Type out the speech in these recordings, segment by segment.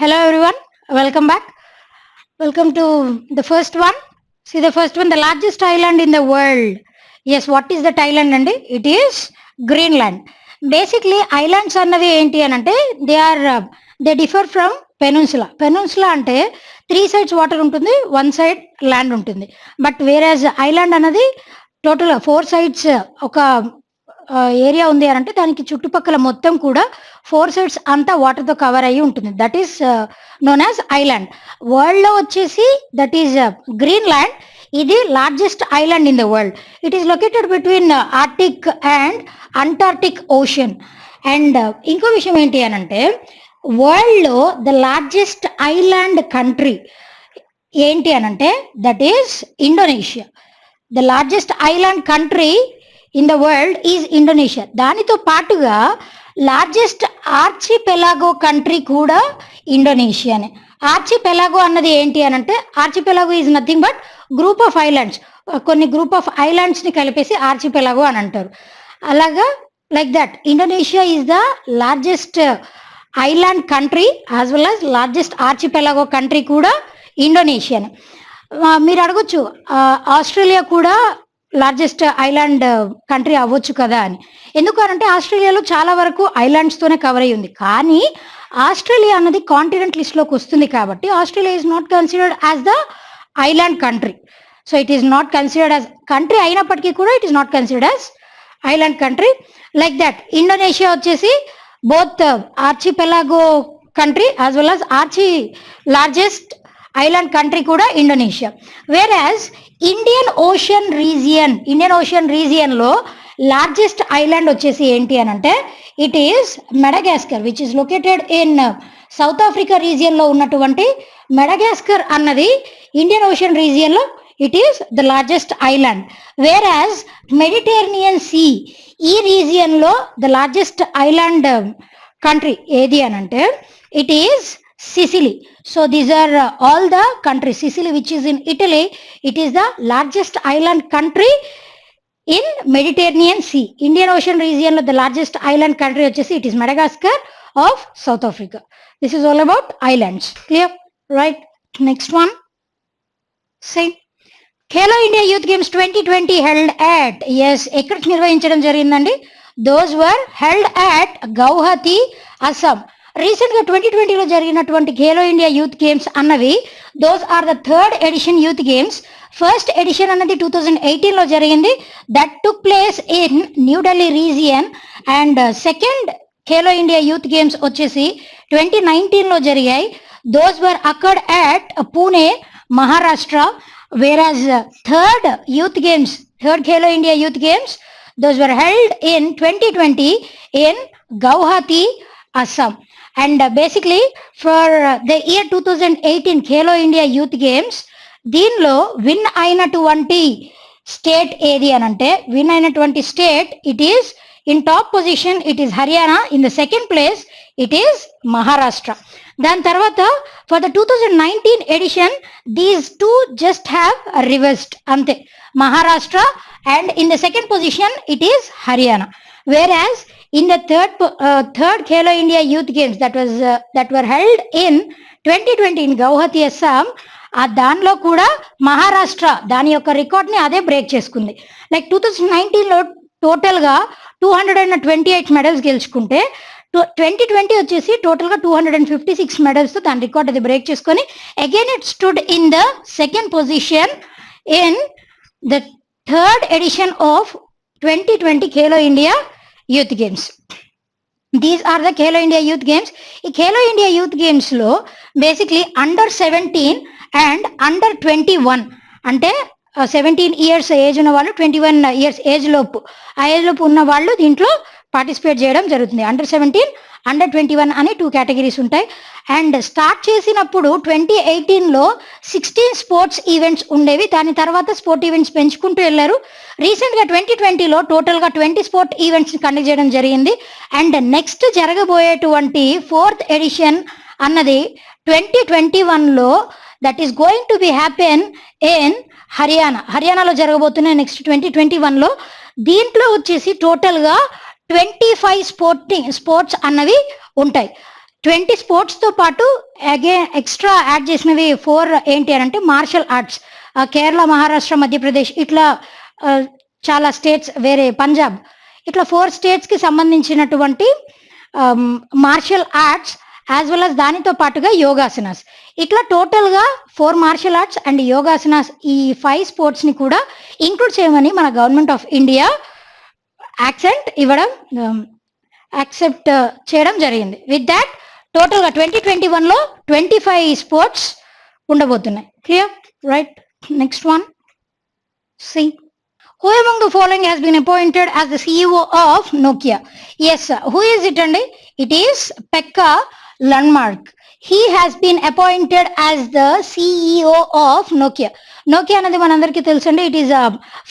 Hello everyone, welcome back. Welcome to the first one. See the first one, the largest island in the world. Yes, what is that island అండి? It is Greenland. Basically islands అన్నవి ఏంటి అని అంటే they differ from peninsula. Peninsula అంటే three sides water ఉంటుంది, one side land ఉంటుంది. But వేరేజ్ island అన్నది total four sides ఒక ఏరియా ఉంది అని అంటే దానికి చుట్టుపక్కల మొత్తం కూడా ఫోర్ సైడ్స్ అంతా వాటర్తో కవర్ అయ్యి ఉంటుంది. That is known as island. వరల్డ్లో వచ్చేసి దట్ ఈస్ గ్రీన్లాండ్. ఇది largest island in the world. It is located between Arctic and Antarctic ocean. And ఇంకో విషయం ఏంటి అని అంటే వరల్డ్లో ద లార్జెస్ట్ ఐలాండ్ కంట్రీ ఏంటి అని అంటే that is Indonesia. The largest island country in the world is Indonesia. దానితో పాటుగా లార్జెస్ట్ ఆర్చిపెలాగో కంట్రీ కూడా ఇండోనేషియానే. ఆర్చిపెలాగో అన్నది ఏంటి అని అంటే ఆర్చిపెలాగో is nothing but group of islands. కొన్ని గ్రూప్ ఆఫ్ ఐలాండ్స్ని కలిపేసి ఆర్చిపెలాగో అని అంటారు. అలాగా like that Indonesia is the largest island country as well as largest ఆర్చిపెలాగో country కూడా ఇండోనేషియానే. మీరు అడగొచ్చు ఆస్ట్రేలియా కూడా లార్జెస్ట్ ఐలాండ్ కంట్రీ అవ్వచ్చు కదా అని. ఎందుకనంటే ఆస్ట్రేలియాలో చాలా వరకు ఐలాండ్స్తోనే కవర్ అయ్యి ఉంది. కానీ ఆస్ట్రేలియా అన్నది కాంటినెంట్ లిస్ట్లోకి వస్తుంది కాబట్టి Australia is not considered as the island country. So it is not considered as country అయినప్పటికీ కూడా it is not considered as island country. Like that Indonesia వచ్చేసి both archipelago country as well as largest island country కూడా Indonesia. Whereas Indian ocean రీజియన్లో largest island వచ్చేసి ఏంటి అని అంటే it is Madagascar which is located in south Africa రీజియన్లో ఉన్నటువంటి Madagascar అన్నది ఇండియన్ ఓషన్ రీజియన్లో it is the largest island. Whereas Mediterranean sea ఈ రీజియన్లో ద లార్జెస్ట్ ఐలాండ్ కంట్రీ ఏది అని అంటే it is Sicily. So these are all the countries. Sicily, which is in Italy, it is the largest island country in Mediterranean Sea. Indian Ocean region lo the largest island country vachesi it is Madagascar of South Africa. This is all about islands. Clear? Right. Next one. Same. Khelo India Youth Games 2020 held at, yes, ekkada nirvahinchadam jarigindandi. Those were held at Guwahati, Assam. రీసెంట్గా 2020లో జరిగినటువంటి Khelo India youth games అన్నవి those are the third edition youth games. First edition అన్నది 2018లో జరిగింది. That took place in New Delhi region. And second Khelo India youth games వచ్చేసి 2019లో జరిగాయి. Those were occurred at Pune, Maharashtra. Whereas third Khelo India youth games those were held in 2020 in Guwahati, Assam. And basically for the year 2018 Khelo India Youth Games దీనిలో win అయినటువంటి state ఏది అని అంటే win అయినటువంటి state it is in top position it is Haryana. In the second place it is Maharashtra. దాని తర్వాత for the 2019 edition these two just have reversed అంతే, Maharashtra and in the second position it is Haryana. Whereas in the third Khelo India Youth Games that were held in 2020 in Guwahati, Assam, ఆ దానిలో కూడా మహారాష్ట్ర దాని యొక్క రికార్డ్ని అదే break చేసుకుంది. Like 2019లో టోటల్గా 228 medals గెలుచుకుంటే 2020 వచ్చేసి టోటల్గా 256 మెడల్స్తో దాని రికార్డ్ అది బ్రేక్ చేసుకొని again it stood in the second position in the third edition of 2020 Khelo India Youth Games. These are the Khelo India Youth Games. ఈ Khelo India Youth Games లో basically under 17 and under 21 అంటే 17 years age ఉన్న వాళ్ళు 21 years age లోపు ఉన్న వాళ్ళు దీంట్లో participate చేయడం జరుగుతుంది. అండర్ 17 అండర్ 21 అని 2 కేటగిరీస్ ఉంటాయి. అండ్ స్టార్ట్ చేసినప్పుడు 2018లో 16 స్పోర్ట్స్ ఈవెంట్స్ ఉండేవి. దాని తర్వాత స్పోర్ట్ ఈవెంట్స్ పెంచుకుంటూ వెళ్ళారు. రీసెంట్గా 2020లో టోటల్గా 20 స్పోర్ట్ ఈవెంట్స్ని కండక్ట్ చేయడం జరిగింది. అండ్ నెక్స్ట్ జరగబోయేటువంటి ఫోర్త్ ఎడిషన్ అన్నది 2021లో that is going to be happen in హర్యానాలో జరగబోతున్నాయి నెక్స్ట్ 2021లో. దీంట్లో వచ్చేసి టోటల్గా 25 స్పోర్ట్స్ అన్నవి ఉంటాయి. 20 స్పోర్ట్స్తో పాటు అగైన్ ఎక్స్ట్రా యాడ్ చేసినవి 4 ఏంటి అని అంటే మార్షల్ ఆర్ట్స్. కేరళ, మహారాష్ట్ర, మధ్యప్రదేశ్ ఇట్లా చాలా స్టేట్స్, వేరే పంజాబ్, ఇట్లా 4 స్టేట్స్కి సంబంధించినటువంటి martial arts as well as దానితో పాటుగా యోగాసనాస్. ఇట్లా టోటల్గా 4 మార్షల్ ఆర్ట్స్ అండ్ యోగాసనాస్ ఈ 5 స్పోర్ట్స్ని కూడా ఇంక్లూడ్ చేయమని మన గవర్నమెంట్ ఆఫ్ ఇండియా యాక్సెప్ట్ చేయడం జరిగింది. విత్ దాట్ టోటల్గా 2021లో 25 స్పోర్ట్స్ ఉండబోతున్నాయి. Clear, right? Next one, see. Who among the following has been appointed as the CEO of Nokia? Yes, who is it andi? It is Pekka Lundmark. He has been appointed as the CEO of Nokia. Nokia anadi manandariki telusandi. It is a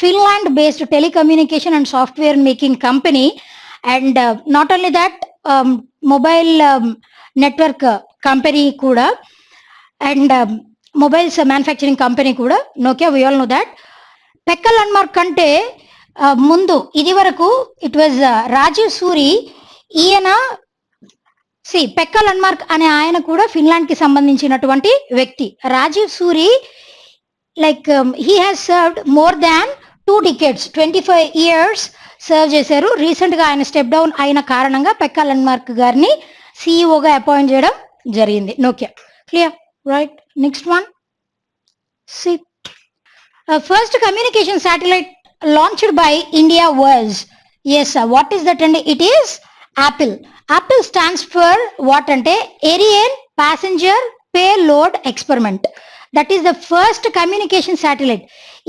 Finland based telecommunication and software making company, and not only that, mobile network company kuda, and mobiles manufacturing company kuda Nokia. We all know that. పెక్క లండ్మార్క్ కంటే ముందు ఇది వరకు it was Rajiv Suri. ఈయన పెక్క లండ్మార్క్ అనే ఆయన కూడా ఫిన్లాండ్కి సంబంధించినటువంటి వ్యక్తి. Rajeev Suri like he has served more than 2 decades, 25 years serve చేశారు. రీసెంట్గా ఆయన స్టెప్ డౌన్ అయిన కారణంగా పెక్క లండ్మార్క్ గారిని సిఇఓగా అపాయింట్ చేయడం జరిగింది Nokia. Clear, right? Next one, see. First communication satellite launched by India was, yes, what is that? And it is Apple. Apple stands for what ante? Ariane Passenger Payload Experiment. That is the first communication satellite.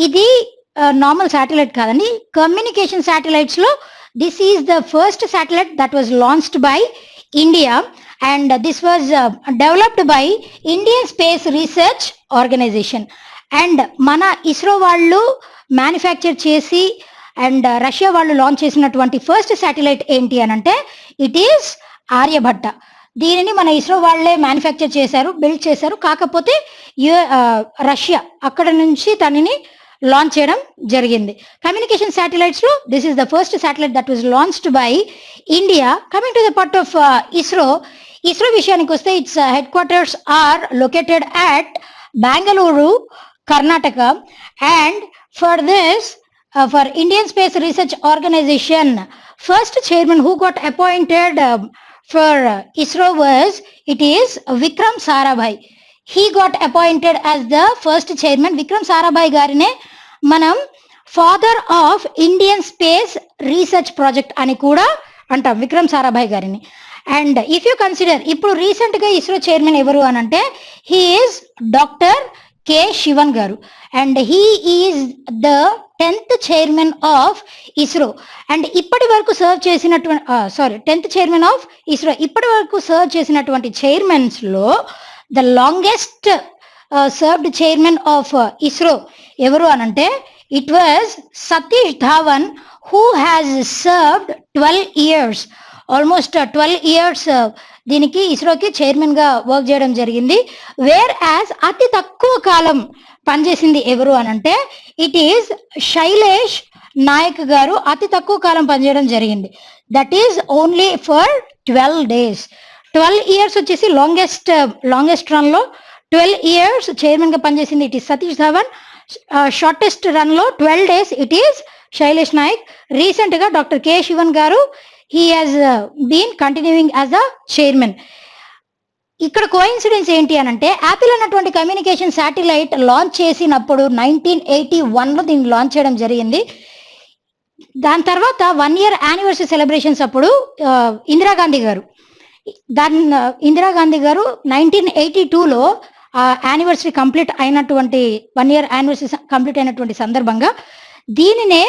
Idi normal satellite kadani, communication satellites lo this is the first satellite that was launched by India, and this was developed by Indian Space Research Organization. And మన ఇస్రో వాళ్ళు manufacture చేసి and Russia వాళ్ళు launch చేసినటువంటి first satellite ఏంటి అని అంటే it is Aryabhata. దీనిని మన ఇస్రో వాళ్ళే మ్యానుఫ్యాక్చర్ చేశారు, బిల్డ్ చేశారు. కాకపోతే రష్యా అక్కడ నుంచి దానిని లాంచ్ చేయడం జరిగింది. కమ్యూనికేషన్ శాటిలైట్స్లో this is the first satellite that was launched by India. Coming to the part of ISRO విషయానికి వస్తే it's headquarters are located at Bangalore, Karnataka, and for this, for Indian Space Research Organization, first chairman who got appointed for ISRO was, it is Vikram Sarabhai. He got appointed as the first chairman. Vikram Sarabhai garine manam father of Indian Space Research Project ani kuda antam, Vikram Sarabhai garini. And if you consider ఇప్పుడు రీసెంట్గా ISRO chairman ఎవరు అని అంటే he is doctor K Sivan గారు, and he is the 10th chairman of ISRO. And ఇప్పటి వరకు serve చేసినటువంటి 10th chairman of ISRO. ఇప్పటి వరకు సర్వ్ చేసినటువంటి చైర్మన్స్లో the longest served chairman of ISRO ఎవరు అని అంటే it was Satish Dhawan, who has served 12 years, almost 12 years దీనికి ఇస్రోకి చైర్మన్గా వర్క్ చేయడం జరిగింది. వేర్ యాజ్ అతి తక్కువ కాలం పనిచేసింది ఎవరు అని అంటే ఇట్ ఈజ్ శైలేష్ నాయక్ గారు. అతి తక్కువ కాలం పనిచేయడం జరిగింది. That is only for 12 days. 12 years వచ్చేసి లాంగెస్ట్ రన్లో 12 years చైర్మన్గా పనిచేసింది it is Satish Dhawan. Shortest రన్లో 12 days it is Shailesh Nayak. రీసెంట్గా డాక్టర్ కె శివన్ గారు he has been continuing as a chairman. ఇక్కడ కోఇన్సిడెన్స్ ఏంటి అని అంటే యాపిల్ అన్నటువంటి కమ్యూనికేషన్ శాటిలైట్ లాంచ్ చేసినప్పుడు 1981లో దీన్ని లాంచ్ చేయడం జరిగింది. దాని తర్వాత 1 year యానివర్సరీ సెలబ్రేషన్స్ అప్పుడు ఇందిరాగాంధీ గారు 1982లో యానివర్సరీ కంప్లీట్ అయినటువంటి 1 year యానివర్సరీ కంప్లీట్ అయినటువంటి సందర్భంగా దీనినే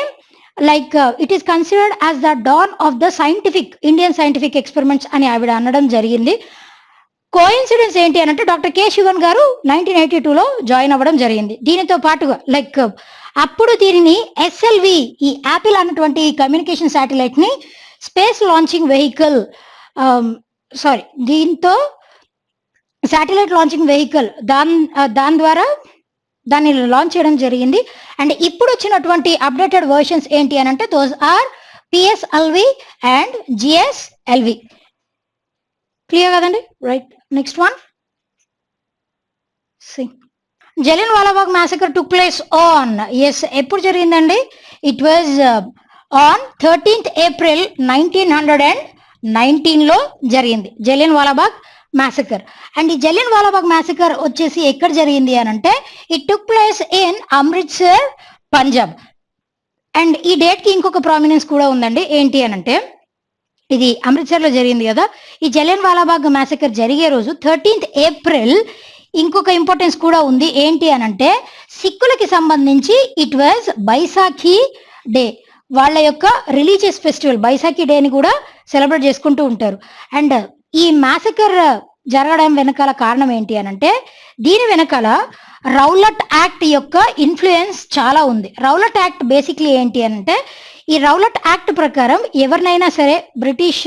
like it is considered as the don of the Indian scientific experiments అని ఆవిడ అనడం జరిగింది. కోఇన్సిడెన్స్ ఏంటి అని అంటే డాక్టర్ కె శివన్ గారు 1982లో జాయిన్ అవ్వడం జరిగింది. దీనితో పాటుగా లైక్ అప్పుడు దీనిని ఎస్ఎల్వి, ఈ యాపిల్ అన్నటువంటి కమ్యూనికేషన్ శాటిలైట్ ని స్పేస్ లాంచింగ్ వెహికల్ దీంతో శాటిలైట్ లాంచింగ్ వెహికల్ దాని ద్వారా దాన్ని లాంచ్ చేయడం జరిగింది. అండ్ ఇప్పుడు వచ్చినటువంటి అప్డేటెడ్ వర్షన్స్ ఏంటి అని అంటే those are PSLV and GSLV. Clear కదండి, right. Next one, see Jallianwala Bagh massacre took place on, yes ఎప్పుడు జరిగిందండి, it was on 13th April 1919 లో జరిగింది జలియన్వాలా బాగ్ మ్యాసకర్. అండ్ ఈ జలియన్వాలా బాగ్ మ్యాసకర్ వచ్చేసి ఎక్కడ జరిగింది అని అంటే it took place in Amritsar, Punjab. And ఈ డేట్ కి ఇంకొక ప్రామినెన్స్ కూడా ఉందండి, ఏంటి అని అంటే ఇది అమృత్సర్ లో జరిగింది కదా. ఈ జలియన్వాలా బాగ్ మ్యాసకర్ జరిగే రోజు 13th April ఇంకొక ఇంపార్టెన్స్ కూడా ఉంది, ఏంటి అని అంటే సిక్కులకి సంబంధించి ఇట్ వాజ్ బైసాఖీ డే, వాళ్ళ యొక్క రిలీజియస్ ఫెస్టివల్ బైసాఖీ డేని కూడా సెలబ్రేట్ చేసుకుంటూ ఉంటారు. అండ్ ఈ మ్యాసకర్ జరగడం వెనకాల కారణం ఏంటి అని అంటే దీని వెనకాల రౌలట్ యాక్ట్ యొక్క ఇన్ఫ్లుయెన్స్ చాలా ఉంది. రౌలట్ యాక్ట్ బేసిక్లీ ఏంటి అని అంటే ఈ రౌలట్ యాక్ట్ ప్రకారం ఎవరినైనా సరే బ్రిటిష్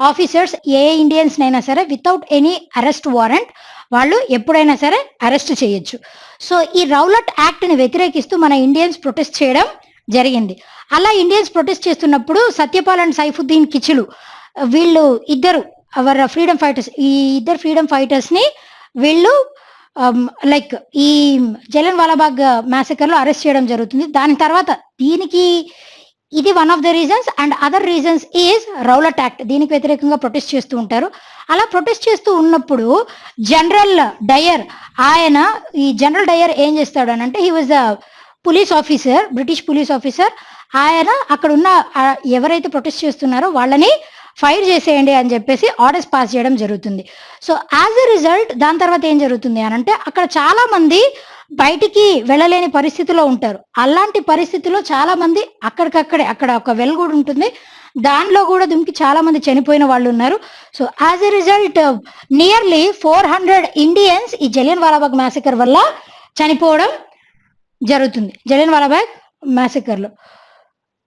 ఆఫీసర్స్ ఏ ఇండియన్స్ నైనా సరే వితౌట్ ఎనీ అరెస్ట్ వారెంట్ వాళ్ళు ఎప్పుడైనా సరే అరెస్ట్ చేయొచ్చు. సో ఈ రౌలట్ యాక్ట్ ని వ్యతిరేకిస్తూ మన ఇండియన్స్ ప్రొటెస్ట్ చేయడం జరిగింది. అలా ఇండియన్స్ ప్రొటెస్ట్ చేస్తున్నప్పుడు సత్యపాల్ అండ్ సైఫుద్దీన్ కిచ్లు వీళ్ళు ఇద్దరు అవర్ ఫ్రీడమ్ ఫైటర్స్, ఈ ఇద్దరు ఫ్రీడమ్ ఫైటర్స్ ని వీళ్ళు లైక్ ఈ జలియన్వాలా బాగ్ మ్యాసకర్ లో అరెస్ట్ చేయడం జరుగుతుంది. దాని తర్వాత దీనికి ఇది one of the reasons. And other reasons is Rowlatt act, దీనికి వ్యతిరేకంగా ప్రొటెస్ట్ చేస్తూ ఉంటారు. అలా ప్రొటెస్ట్ చేస్తూ ఉన్నప్పుడు జనరల్ డయర్, ఆయన ఈ జనరల్ డయర్ ఏం చేస్తాడు అని అంటే he was the police officer, British police officer. ఆయన అక్కడ ఉన్న ఎవరైతే ప్రొటెస్ట్ చేస్తున్నారో వాళ్ళని ఫైర్ చేసేయండి అని చెప్పేసి ఆర్డర్స్ పాస్ చేయడం జరుగుతుంది. సో యాజ్ ఎ రిజల్ట్ దాని తర్వాత ఏం జరుగుతుంది అని అంటే అక్కడ చాలా మంది బయటికి వెళ్ళలేని పరిస్థితిలో ఉంటారు. అలాంటి పరిస్థితిలో చాలా మంది అక్కడికక్కడే, అక్కడ ఒక వెల్ కూడా ఉంటుంది, దానిలో కూడా దుమికి చాలా మంది చనిపోయిన వాళ్ళు ఉన్నారు. So as a result nearly 400 Indians ఈ జలియన్వాలా బాగ్ మ్యాసకర్ వల్ల చనిపోవడం జరుగుతుంది జలియన్వాలా బాగ్ మ్యాసకర్ లో.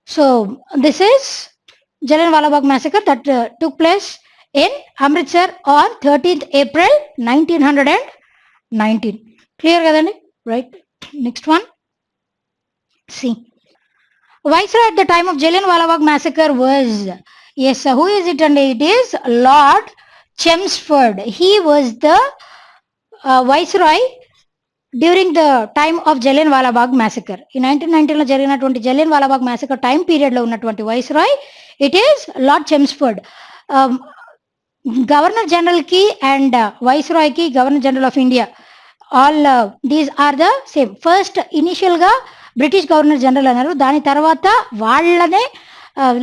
So this is Jallianwala Bagh massacre that took place in Amritsar on 13th April 1919. Clear కదండి, right. Next one, see Viceroy at the time of Jallianwala Bagh massacre was, yes, who is it? And it is Lord Chelmsford. He was the Viceroy during the time of Jallianwala Bagh massacre. In 1919 లో జరిగినటువంటి Jallianwala Bagh massacre time period లో ఉన్నటువంటి viceroy it is lord Chelmsford. Governor general కి and viceroy కి governor general of India all these are the same. First initial గా British governor general అన్నారు, దాని తర్వాత వాళ్ళనే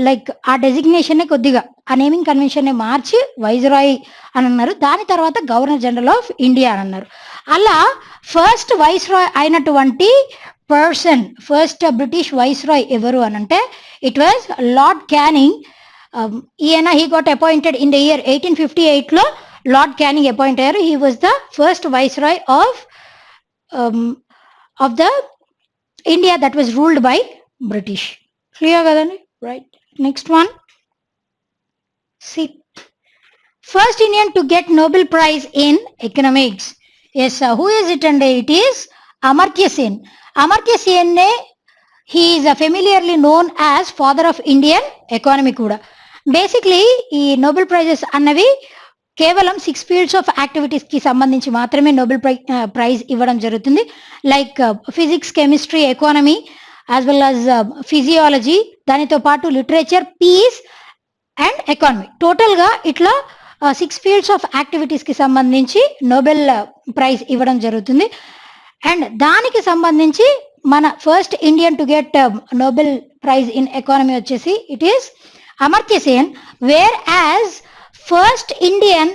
లైక్ ఆ డెసిగ్నేషన్ కొద్దిగా ఆ నేమింగ్ కన్వెన్షన్ మార్చి వైస్రాయ్ అని అన్నారు. దాని తర్వాత గవర్నర్ జనరల్ ఆఫ్ ఇండియా అని అన్నారు. అలా ఫస్ట్ వైస్రాయ్ అయినటువంటి పర్సన్, ఫస్ట్ బ్రిటిష్ వైస్రాయ్ ఎవరు అని అంటే ఇట్ వాజ్ లార్డ్ క్యానింగ్. ఈయన he got appointed in the year 1858 లో లార్డ్ క్యానింగ్ అపాయింట్ అయ్యారు. He was the first viceroy of the India that was ruled by British. Clear కదండి, right. Next one, see first Indian to get Nobel prize in economics. Yes, who is it and it is Amartya Sen. Amartya Sen నే he is familiarly known as father of Indian economy కూడా. Basically ఈ Nobel prizes అన్నవి కేవలం 6 fields of activities కి సంబంధించి మాత్రమే Nobel prize ఇవ్వడం జరుగుతుంది. Like physics, chemistry, economy as well as physiology, దానితో పాటు literature, peace and economy. Total గా ఇట్లా 6 ఫీల్డ్స్ ఆఫ్ యాక్టివిటీస్ కి సంబంధించి నోబెల్ ప్రైజ్ ఇవ్వడం జరుగుతుంది. అండ్ దానికి సంబంధించి మన first Indian to get Nobel prize in economy వచ్చేసి it is Amartya Sen, whereas first Indian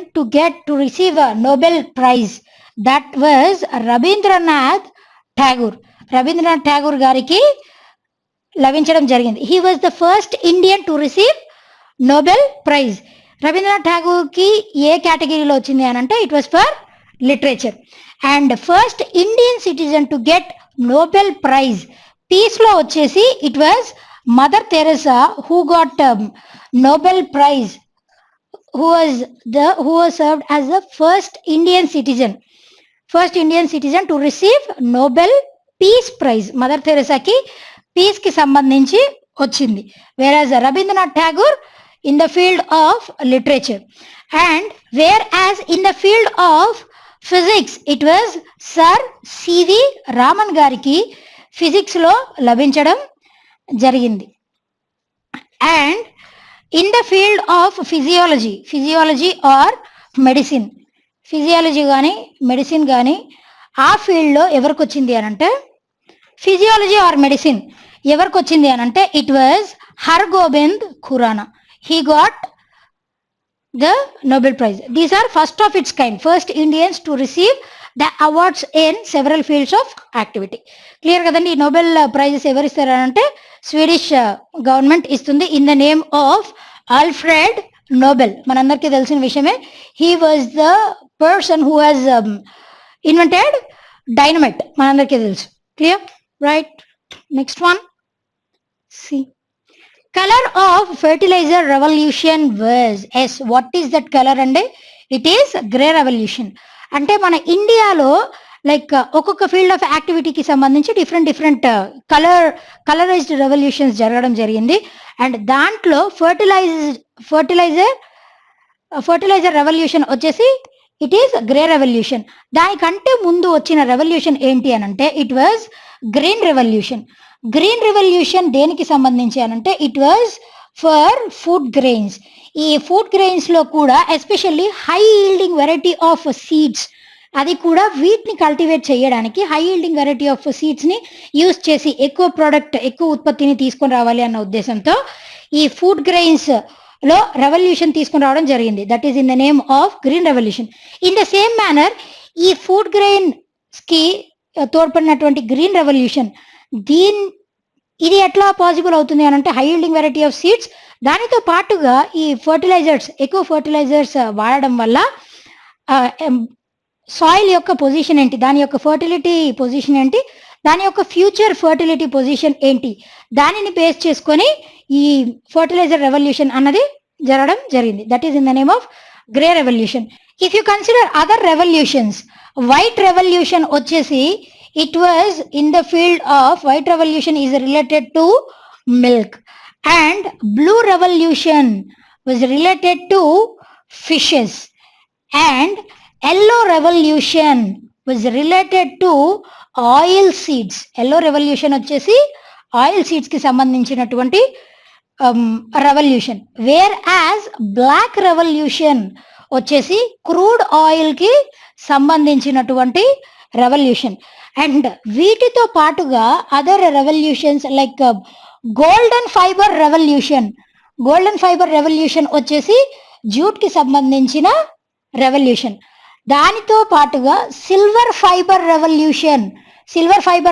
to receive a Nobel Prize that was Rabindranath Tagore. Rabindranath Tagore గారికి లభించడం జరిగింది. He was the first Indian to receive Nobel Prize. Rabindranath Tagore కి ఏ కేటగిరీలో వచ్చింది అని అంటే it was for literature. And first Indian citizen to get Nobel prize peace లో వచ్చేసి it was mother Teresa who got Nobel prize, who was served as the first Indian citizen to receive Nobel Peace Prize. Mother తెరెసాకి peace కి సంబంధించి వచ్చింది. వేరాజ్ Rabindranath Tagore in the field of literature, and whereas in the field of physics it was Sir C.V. Raman గారికి physics లో లభించడం జరిగింది. And in the field of physiology or medicine, physiology కానీ medicine కానీ ఆ ఫీల్డ్లో ఎవరికి వచ్చింది అని అంటే, ఫిజియాలజీ ఆర్ మెడిసిన్ ఎవరికి వచ్చింది అని అంటే it was Hargobind Khorana. He got the Nobel prize. These are first of its kind, first Indians to receive the awards in several fields of activity. Clear కదండి. ఈ నోబెల్ ప్రైజెస్ ఎవరు ఇస్తారంటే స్వీడిష్ గవర్నమెంట్ ఇస్తుంది in the name of Alfred Nobel. మనందరికీ తెలిసిన విషయమే. He was the person who has invented dynamite, మనందరికీ తెలుసు. Clear, right? Next one, see colour of fertilizer revolution was. Yes, what is that colour అండి? It is grey revolution. అంటే మన ఇండియాలో like ఒక్కొక్క ఫీల్డ్ ఆఫ్ యాక్టివిటీకి సంబంధించి డిఫరెంట్ కలరైజ్డ్ రెవల్యూషన్స్ జరగడం జరిగింది. అండ్ దాంట్లో ఫర్టిలైజర్ రెవల్యూషన్ వచ్చేసి ఇట్ ఈస్ గ్రే రెవల్యూషన్. దానికంటే ముందు వచ్చిన రెవల్యూషన్ ఏంటి అని అంటే it was green revolution. Green revolution దేనికి సంబంధించి అని అంటే it was for food grains. ఈ ఫుడ్ గ్రెయిన్స్ లో కూడా especially high yielding variety of seeds, అది కూడా వీటిని కల్టివేట్ చేయడానికి high yielding variety of seeds ని యూజ్ చేసి ఎక్కువ ఉత్పత్తిని తీసుకొని రావాలి అన్న ఉద్దేశంతో ఈ ఫుడ్ గ్రెయిన్స్ లో రెవల్యూషన్ తీసుకుని రావడం జరిగింది. That is in the name of green revolution. In the same manner ఈ ఫుడ్ గ్రెయిన్స్ కి తోడ్పడినటువంటి గ్రీన్ రెవల్యూషన్ ఇది ఎట్లా పాసిబుల్ అవుతుంది అని అంటే high yielding variety of seeds, దానితో పాటుగా ఈ ఎక్కువ ఫర్టిలైజర్స్ వాడడం వల్ల సాయిల్ యొక్క పొజిషన్ ఏంటి, దాని యొక్క ఫర్టిలిటీ పొజిషన్ ఏంటి, దాని యొక్క ఫ్యూచర్ ఫర్టిలిటీ పొజిషన్ ఏంటి, దానిని బేస్ చేసుకొని ఈ ఫర్టిలైజర్ రెవల్యూషన్ అన్నది జరగడం జరిగింది. That is in the name of grey revolution. If you consider other revolutions, white revolution వచ్చేసి it was in the field of white revolution is related to milk, and blue revolution was related to fishes, and yellow revolution was related to oil seeds. yellow revolution వచ్చేసి oil seeds కి సంబంధించినటువంటి revolution. Whereas black revolution వచ్చేసి crude oil కి సంబంధించినటువంటి revolution. And వీటితో పాటుగా other revolutions like golden fibre revolution వచ్చేసి jute కి సంబంధించిన రెవల్యూషన్. దానితో పాటుగా సిల్వర్ ఫైబర్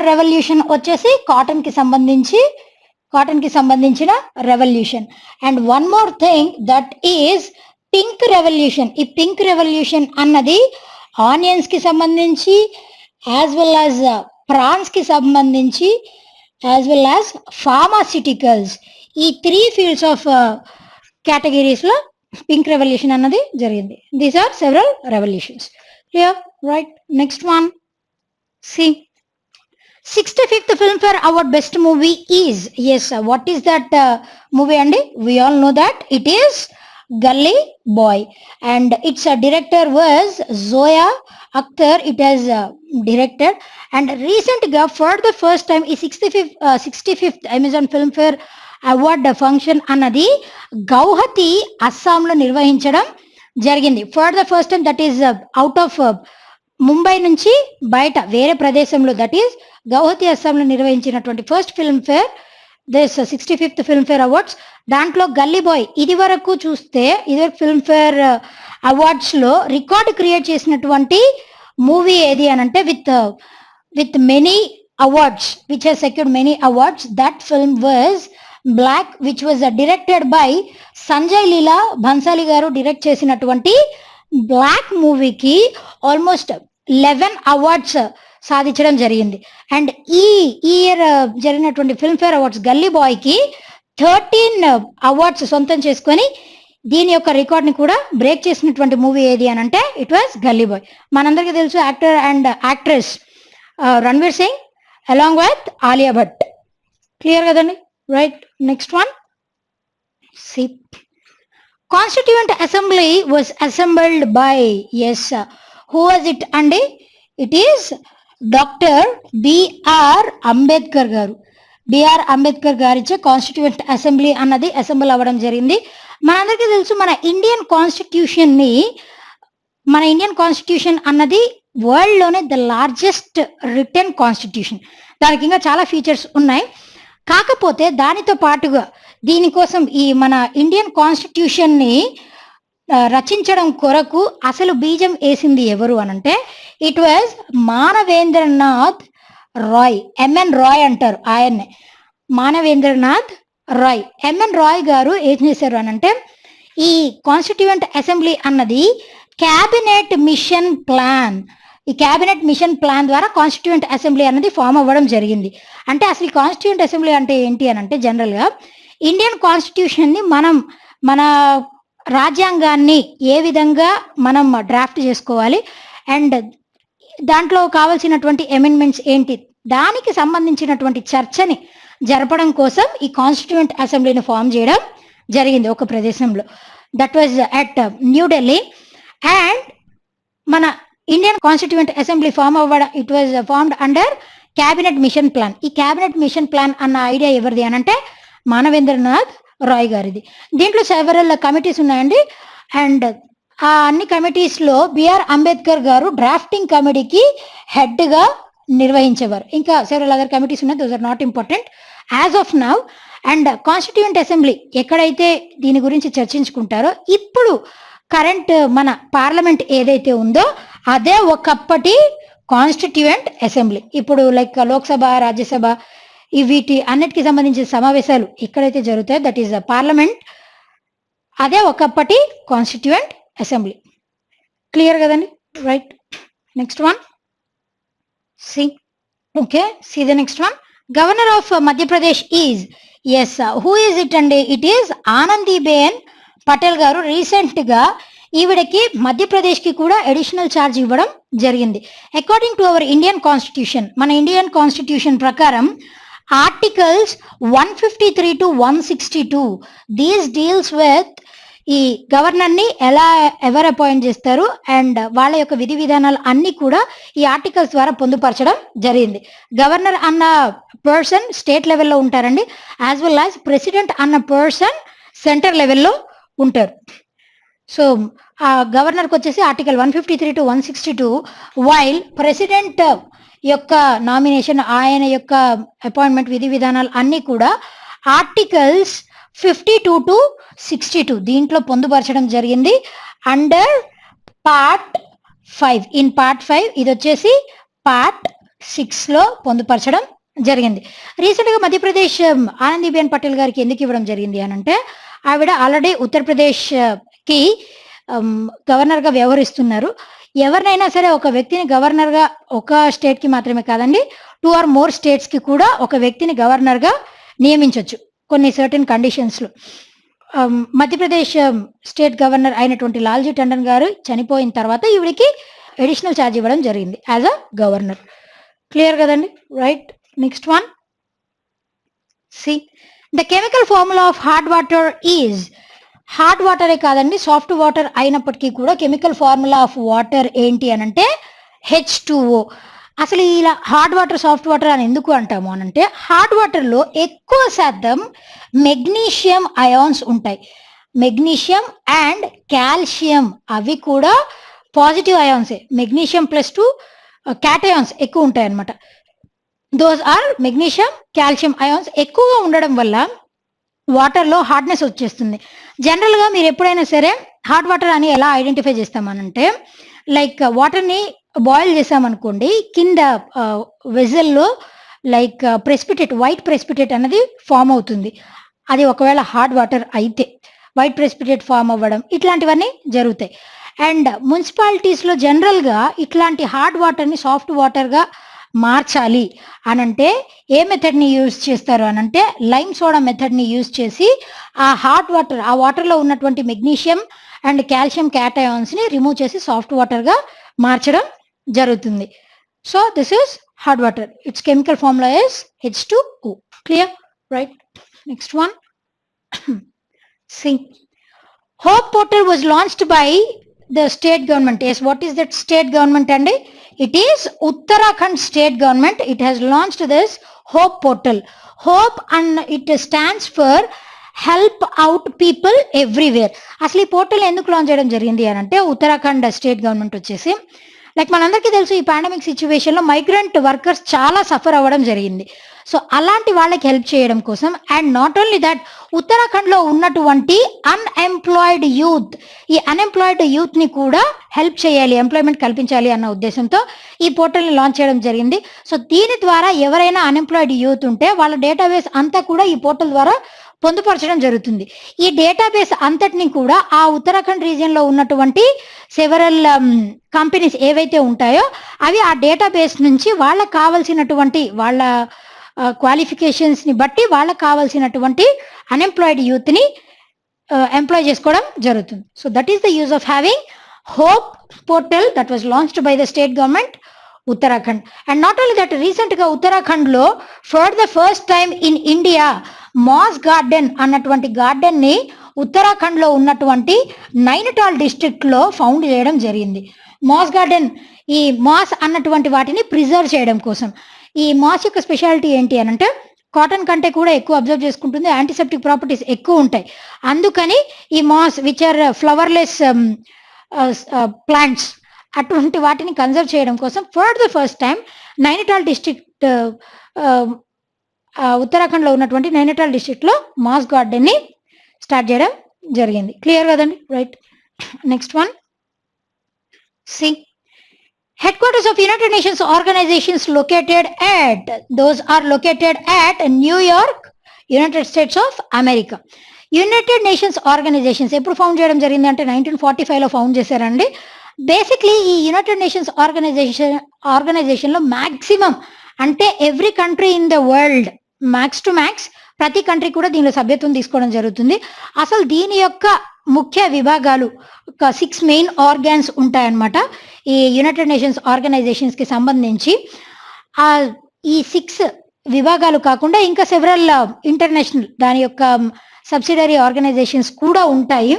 రెవల్యూషన్ వచ్చేసి కాటన్ కి సంబంధించిన revolution. And one more thing that is pink revolution. ఈ పింక్ రెవల్యూషన్ అన్నది ఆనియన్స్ కి సంబంధించి యాజ్ వెల్ యాజ్ ప్రాన్స్ కి సంబంధించి యాజ్ వెల్ యాజ్ ఫార్మాసిటికల్స్, ఈ 3 ఫీల్డ్స్ ఆఫ్ కేటగిరీస్ లో పింక్ రెవల్యూషన్ అన్నది జరిగింది. These are several revolutions. Clear, right? Next one, see 65th Filmfare Award Best Movie is. Yes, what is that movie అండి? We all know that it is Gully Boy, and its director was Zoya Akhtar. It has directed, and recently for the first time ఈ 65th Amazon Filmfare award function అన్నది గౌహతి అస్సాంలో నిర్వహించడం జరిగింది. For the first time, that is out of Mumbai నుంచి బయట వేరే ప్రదేశంలో, that is Guwahati అస్సాంలో నిర్వహించినటువంటి first Filmfare, this 65th Filmfare awards. దాంట్లో గల్లీ బాయ్ ఇది వరకు ఫిల్మ్ఫేర్ అవార్డ్స్ లో రికార్డ్ క్రియేట్ చేసినటువంటి మూవీ ఏది అని అంటే with many awards, which has secured many awards. That film was Black, which was directed by Sanjay Leela Bhansali గారు డైరెక్ట్ చేసినటువంటి బ్లాక్ మూవీకి ఆల్మోస్ట్ 11 అవార్డ్స్ సాధించడం జరిగింది. అండ్ ఈ ఇయర్ జరిగినటువంటి ఫిల్మ్ఫేర్ అవార్డ్స్ గల్లీ బాయ్కి 13 అవార్డ్స్ సొంతం చేసుకొని దీని యొక్క రికార్డ్ని కూడా బ్రేక్ చేసినటువంటి మూవీ ఏది అని అంటే ఇట్ వాజ్ గల్లీ బాయ్. మనందరికీ తెలుసు actor and actress Ranveer Singh along with Alia Bhatt. Clear కదండి, right? Next one, see Constituent Assembly was assembled by, yes, who was it? And it is Dr. B.R. Ambedkar garu. B R Ambedkar గారిచే constituent assembly అన్నది assemble అవ్వడం జరిగింది. మనందరికీ తెలుసు మన ఇండియన్ కాన్స్టిట్యూషన్ అన్నది world లోనే ద లార్జెస్ట్ రిటర్న్ కాన్స్టిట్యూషన్. దానికి ఇంకా చాలా ఫీచర్స్ ఉన్నాయి. కాకపోతే దానితో పాటుగా దీనికోసం ఈ మన ఇండియన్ కాన్స్టిట్యూషన్ ని రచించడం కొరకు అసలు బీజం వేసింది ఎవరు అనంటే it was Manabendranath Roy. M N Roy అంటారు ఆయన్నే, మానవేంద్రనాథ్ రాయ్. ఎంఎన్ రాయ్ గారు ఏం చేశారు అనంటే ఈ కాన్స్టిట్యూయెంట్ అసెంబ్లీ అన్నది క్యాబినెట్ మిషన్ ప్లాన్, ఈ క్యాబినెట్ మిషన్ ప్లాన్ ద్వారా కాన్స్టిట్యూయెంట్ అసెంబ్లీ అన్నది ఫామ్ అవ్వడం జరిగింది. అంటే అసలు కాన్స్టిట్యూయెంట్ అసెంబ్లీ అంటే ఏంటి అని అంటే జనరల్గా ఇండియన్ కాన్స్టిట్యూషన్ ని మన రాజ్యాంగాన్ని ఏ విధంగా మనం డ్రాఫ్ట్ చేసుకోవాలి అండ్ దాంట్లో కావాల్సినటువంటి అమెండ్మెంట్స్ ఏంటి, దానికి సంబంధించినటువంటి చర్చని జరపడం కోసం ఈ కాన్స్టిట్యూయెంట్ అసెంబ్లీని ఫామ్ చేయడం జరిగింది ఒక ప్రదేశంలో. That was at New Delhi. And మన ఇండియన్ కాన్స్టిట్యూయెంట్ అసెంబ్లీ ఫామ్ అవ్వడం it was formed under cabinet mission plan. ఈ క్యాబినెట్ మిషన్ ప్లాన్ అన్న ఐడియా ఎవరిది అని అంటే మానవేంద్రనాథ్ రాయ్ గారిది. దీంట్లో సెవరల్ కమిటీస్ ఉన్నాయండి. అండ్ ఆ అన్ని కమిటీస్లో బిఆర్ అంబేద్కర్ గారు డ్రాఫ్టింగ్ కమిటీకి హెడ్గా నిర్వహించేవారు. ఇంకా సెవరల్ అదర్ కమిటీస్ ఉన్నాయి, those are not important as of now. And constituent assembly ఎక్కడైతే దీని గురించి చర్చించుకుంటారో ఇప్పుడు కరెంట్ మన పార్లమెంట్ ఏదైతే ఉందో అదే ఒకప్పటి కాన్స్టిట్యూయెంట్ అసెంబ్లీ. ఇప్పుడు లైక్ లోక్సభ, రాజ్యసభ వీటి అన్నిటికి సంబంధించిన సమావేశాలు ఎక్కడైతే జరుగుతాయో దట్ ఈస్ ద పార్లమెంట్, అదే ఒకప్పటి కాన్స్టిట్యూయెంట్ అసెంబ్లీ. క్లియర్ కదండి? Right. Next one see. Okay, see the next one. Governor of Madhya Pradesh is, yes, who is it అండి? ఇట్ ఈస్ ఆనందీబేన్ పటేల్ గారు. రీసెంట్ గా ఈవిడకి మధ్యప్రదేశ్కి కూడా అడిషనల్ ఛార్జ్ ఇవ్వడం జరిగింది. According to our Indian constitution, మన ఇండియన్ కాన్స్టిట్యూషన్ ప్రకారం articles 153 to 162 these deals with ఈ గవర్నర్ని ఎవరు అపాయింట్ చేస్తారు అండ్ వాళ్ళ యొక్క విధి విధానాలు అన్ని కూడా ఈ ఆర్టికల్స్ ద్వారా పొందుపరచడం జరిగింది. గవర్నర్ అన్న పర్సన్ స్టేట్ లెవెల్లో ఉంటారండి, యాజ్ వెల్ యాజ్ ప్రెసిడెంట్ అన్న పర్సన్ సెంటర్ లెవెల్లో ఉంటారు. సో ఆ గవర్నర్కి వచ్చేసి ఆర్టికల్ 153 to 162, వైల్ ప్రెసిడెంట్ యొక్క నామినేషన్, ఆయన యొక్క అపాయింట్మెంట్ విధి విధానాలు అన్నీ కూడా ఆర్టికల్స్ 52 to 62 దీంట్లో పొందుపరచడం జరిగింది అండర్ పార్ట్ 5. ఇన్ పార్ట్ 5 ఇది వచ్చేసి పార్ట్ 6లో పొందుపరచడం జరిగింది. రీసెంట్గా మధ్యప్రదేశ్ ఆనందీబేన్ పటేల్ గారికి ఎందుకు ఇవ్వడం జరిగింది అని అంటే ఆవిడ ఆల్రెడీ ఉత్తరప్రదేశ్కి గవర్నర్గా వ్యవహరిస్తున్నారు. ఎవరినైనా సరే ఒక వ్యక్తిని గవర్నర్గా ఒక స్టేట్కి మాత్రమే కాదండి 2 or more స్టేట్స్కి కూడా ఒక వ్యక్తిని గవర్నర్గా నియమించవచ్చు కొన్ని సర్టెన్ కండిషన్స్లో. మధ్యప్రదేశ్ స్టేట్ గవర్నర్ అయినటువంటి లాల్జీ టండన్ గారు చనిపోయిన తర్వాత ఈవిడికి అడిషనల్ ఛార్జ్ ఇవ్వడం జరిగింది యాజ్ అ గవర్నర్. క్లియర్ కదండి? Right. Next one see. The chemical formula of hard water is, hard వాటరే కాదండి సాఫ్ట్ వాటర్ అయినప్పటికీ కూడా కెమికల్ ఫార్ములా ఆఫ్ వాటర్ ఏంటి అని అంటే H2O. అసలు ఇలా హాట్ వాటర్ సాఫ్ట్ వాటర్ అని ఎందుకు అంటాము అని అంటే హాట్ వాటర్లో ఎక్కువ శాతం మెగ్నీషియం అయాన్స్ ఉంటాయి. మెగ్నీషియం అండ్ కాల్షియం అవి కూడా పాజిటివ్ అయాన్సే. మెగ్నీషియం +2 క్యాటయాన్స్ ఎక్కువ ఉంటాయి అన్నమాట. Those are magnesium, calcium ions ఎక్కువగా ఉండడం వల్ల వాటర్లో హార్డ్నెస్ వచ్చేస్తుంది. జనరల్గా మీరు ఎప్పుడైనా సరే హాట్ వాటర్ అని ఎలా ఐడెంటిఫై చేస్తామనంటే లైక్ వాటర్ని బాయిల్ చేసామనుకోండి, కింద వెజల్లో లైక్ ప్రెసిపిటేట్, వైట్ ప్రెసిపిటేట్ అనేది ఫామ్ అవుతుంది. అది ఒకవేళ హాట్ వాటర్ అయితే వైట్ ప్రెసిపిటేట్ ఫామ్ అవ్వడం ఇట్లాంటివన్నీ జరుగుతాయి. అండ్ మున్సిపాలిటీస్లో జనరల్గా ఇట్లాంటి హాట్ వాటర్ని సాఫ్ట్ వాటర్గా మార్చాలి అనంటే ఏ మెథడ్ని యూజ్ చేస్తారు అనంటే లైమ్ సోడా మెథడ్ని యూజ్ చేసి ఆ హాట్ వాటర్, ఆ వాటర్లో ఉన్నటువంటి మెగ్నీషియం అండ్ కాల్షియం క్యాటయాన్స్ని రిమూవ్ చేసి సాఫ్ట్ వాటర్గా మార్చడం జరుగుతుంది. So this is hard water. It's chemical formula is H2O. Clear? Right. Next one see. Hope portal was launched by the state government. Yes, what is that state government? And it is Uttarakhand state government. It has launched this Hope portal. Hope, and it stands for help out people everywhere. అసలు ఈ portal ఎందుకు launch చేయడం జరిగింది అని అంటే, Uttarakhand state government వచ్చేసి, like మనందరికీ తెలుసు, ఈ పాండమిక్ సిచ్యువేషన్లో మైగ్రెంట్ వర్కర్స్ చాలా సఫర్ అవ్వడం జరిగింది. సో అలాంటి వాళ్ళకి హెల్ప్ చేయడం కోసం, అండ్ నాట్ ఓన్లీ దట్, ఉత్తరాఖండ్లో ఉన్నటువంటి అన్ఎంప్లాయిడ్ యూత్, ఈ అన్ఎంప్లాయిడ్ యూత్ని కూడా హెల్ప్ చేయాలి, ఎంప్లాయ్మెంట్ కల్పించాలి అన్న ఉద్దేశంతో ఈ పోర్టల్ని లాంచ్ చేయడం జరిగింది. సో దీని ద్వారా ఎవరైనా అన్ఎంప్లాయిడ్ యూత్ ఉంటే వాళ్ళ డేటాబేస్ అంతా కూడా ఈ పోర్టల్ ద్వారా పొందుపరచడం జరుగుతుంది. ఈ డేటాబేస్ అంతటిని కూడా ఆ ఉత్తరాఖండ్ రీజియన్లో ఉన్నటువంటి సెవరల్ కంపెనీస్ ఏవైతే ఉంటాయో అవి ఆ డేటాబేస్ నుంచి వాళ్ళకి కావాల్సినటువంటి వాళ్ళ క్వాలిఫికేషన్స్ని బట్టి వాళ్ళకి కావాల్సినటువంటి అన్ఎంప్లాయిడ్ యూత్ని ఎంప్లాయ్ చేసుకోవడం జరుగుతుంది. So that is the use of having hope portal that was launched by the state government Uttarakhand. And not only that, రీసెంట్గా ఉత్తరాఖండ్లో for the first time in India mass garden అన్నటువంటి గార్డెన్ని ఉత్తరాఖండ్లో ఉన్నటువంటి నైనిటాల్ డిస్ట్రిక్ట్లో ఫౌండ్ చేయడం జరిగింది. మాస్ గార్డెన్, ఈ mass అన్నటువంటి వాటిని ప్రిజర్వ్ చేయడం కోసం. ఈ మాస్ యొక్క స్పెషాలిటీ ఏంటి అని అంటే, కాటన్ కంటే కూడా ఎక్కువ అబ్జర్వ్ చేసుకుంటుంది, యాంటీసెప్టిక్ ప్రాపర్టీస్ ఎక్కువ ఉంటాయి. అందుకని ఈ మాస్ విచ్ ఆర్ ఫ్లవర్లెస్ ప్లాంట్స్, అటువంటి వాటిని కన్జర్వ్ చేయడం కోసం for the first time Nainital district, ఉత్తరాఖండ్లో ఉన్నటువంటి నైనిటాల్ డిస్ట్రిక్ట్లో మాస్ గార్డెన్ని స్టార్ట్ చేయడం జరిగింది. క్లియర్ కదండి? Right. Next one, see headquarters of United Nations organisations located at, those are located at New York, United States of America. United Nations organisations ఎప్పుడు found చేయడం జరిగింది అంటే 1945లో ఫౌండ్ చేశారండి. బేసిక్లీ ఈ యునైటెడ్ నేషన్స్ ఆర్గనైజేషన్లో మ్యాక్సిమం అంటే every country in the world, max to max ప్రతి కంట్రీ కూడా దీనిలో సభ్యత్వం తీసుకోవడం జరుగుతుంది. అసలు దీని యొక్క ముఖ్య విభాగాలు, ఒక 6 మెయిన్ ఆర్గాన్స్ ఉంటాయన్నమాట ఈ యునైటెడ్ నేషన్స్ ఆర్గనైజేషన్స్కి సంబంధించి. ఈ 6 విభాగాలు కాకుండా ఇంకా సెవరల్ ఇంటర్నేషనల్ దాని యొక్క సబ్సిడరీ ఆర్గనైజేషన్స్ కూడా ఉంటాయి.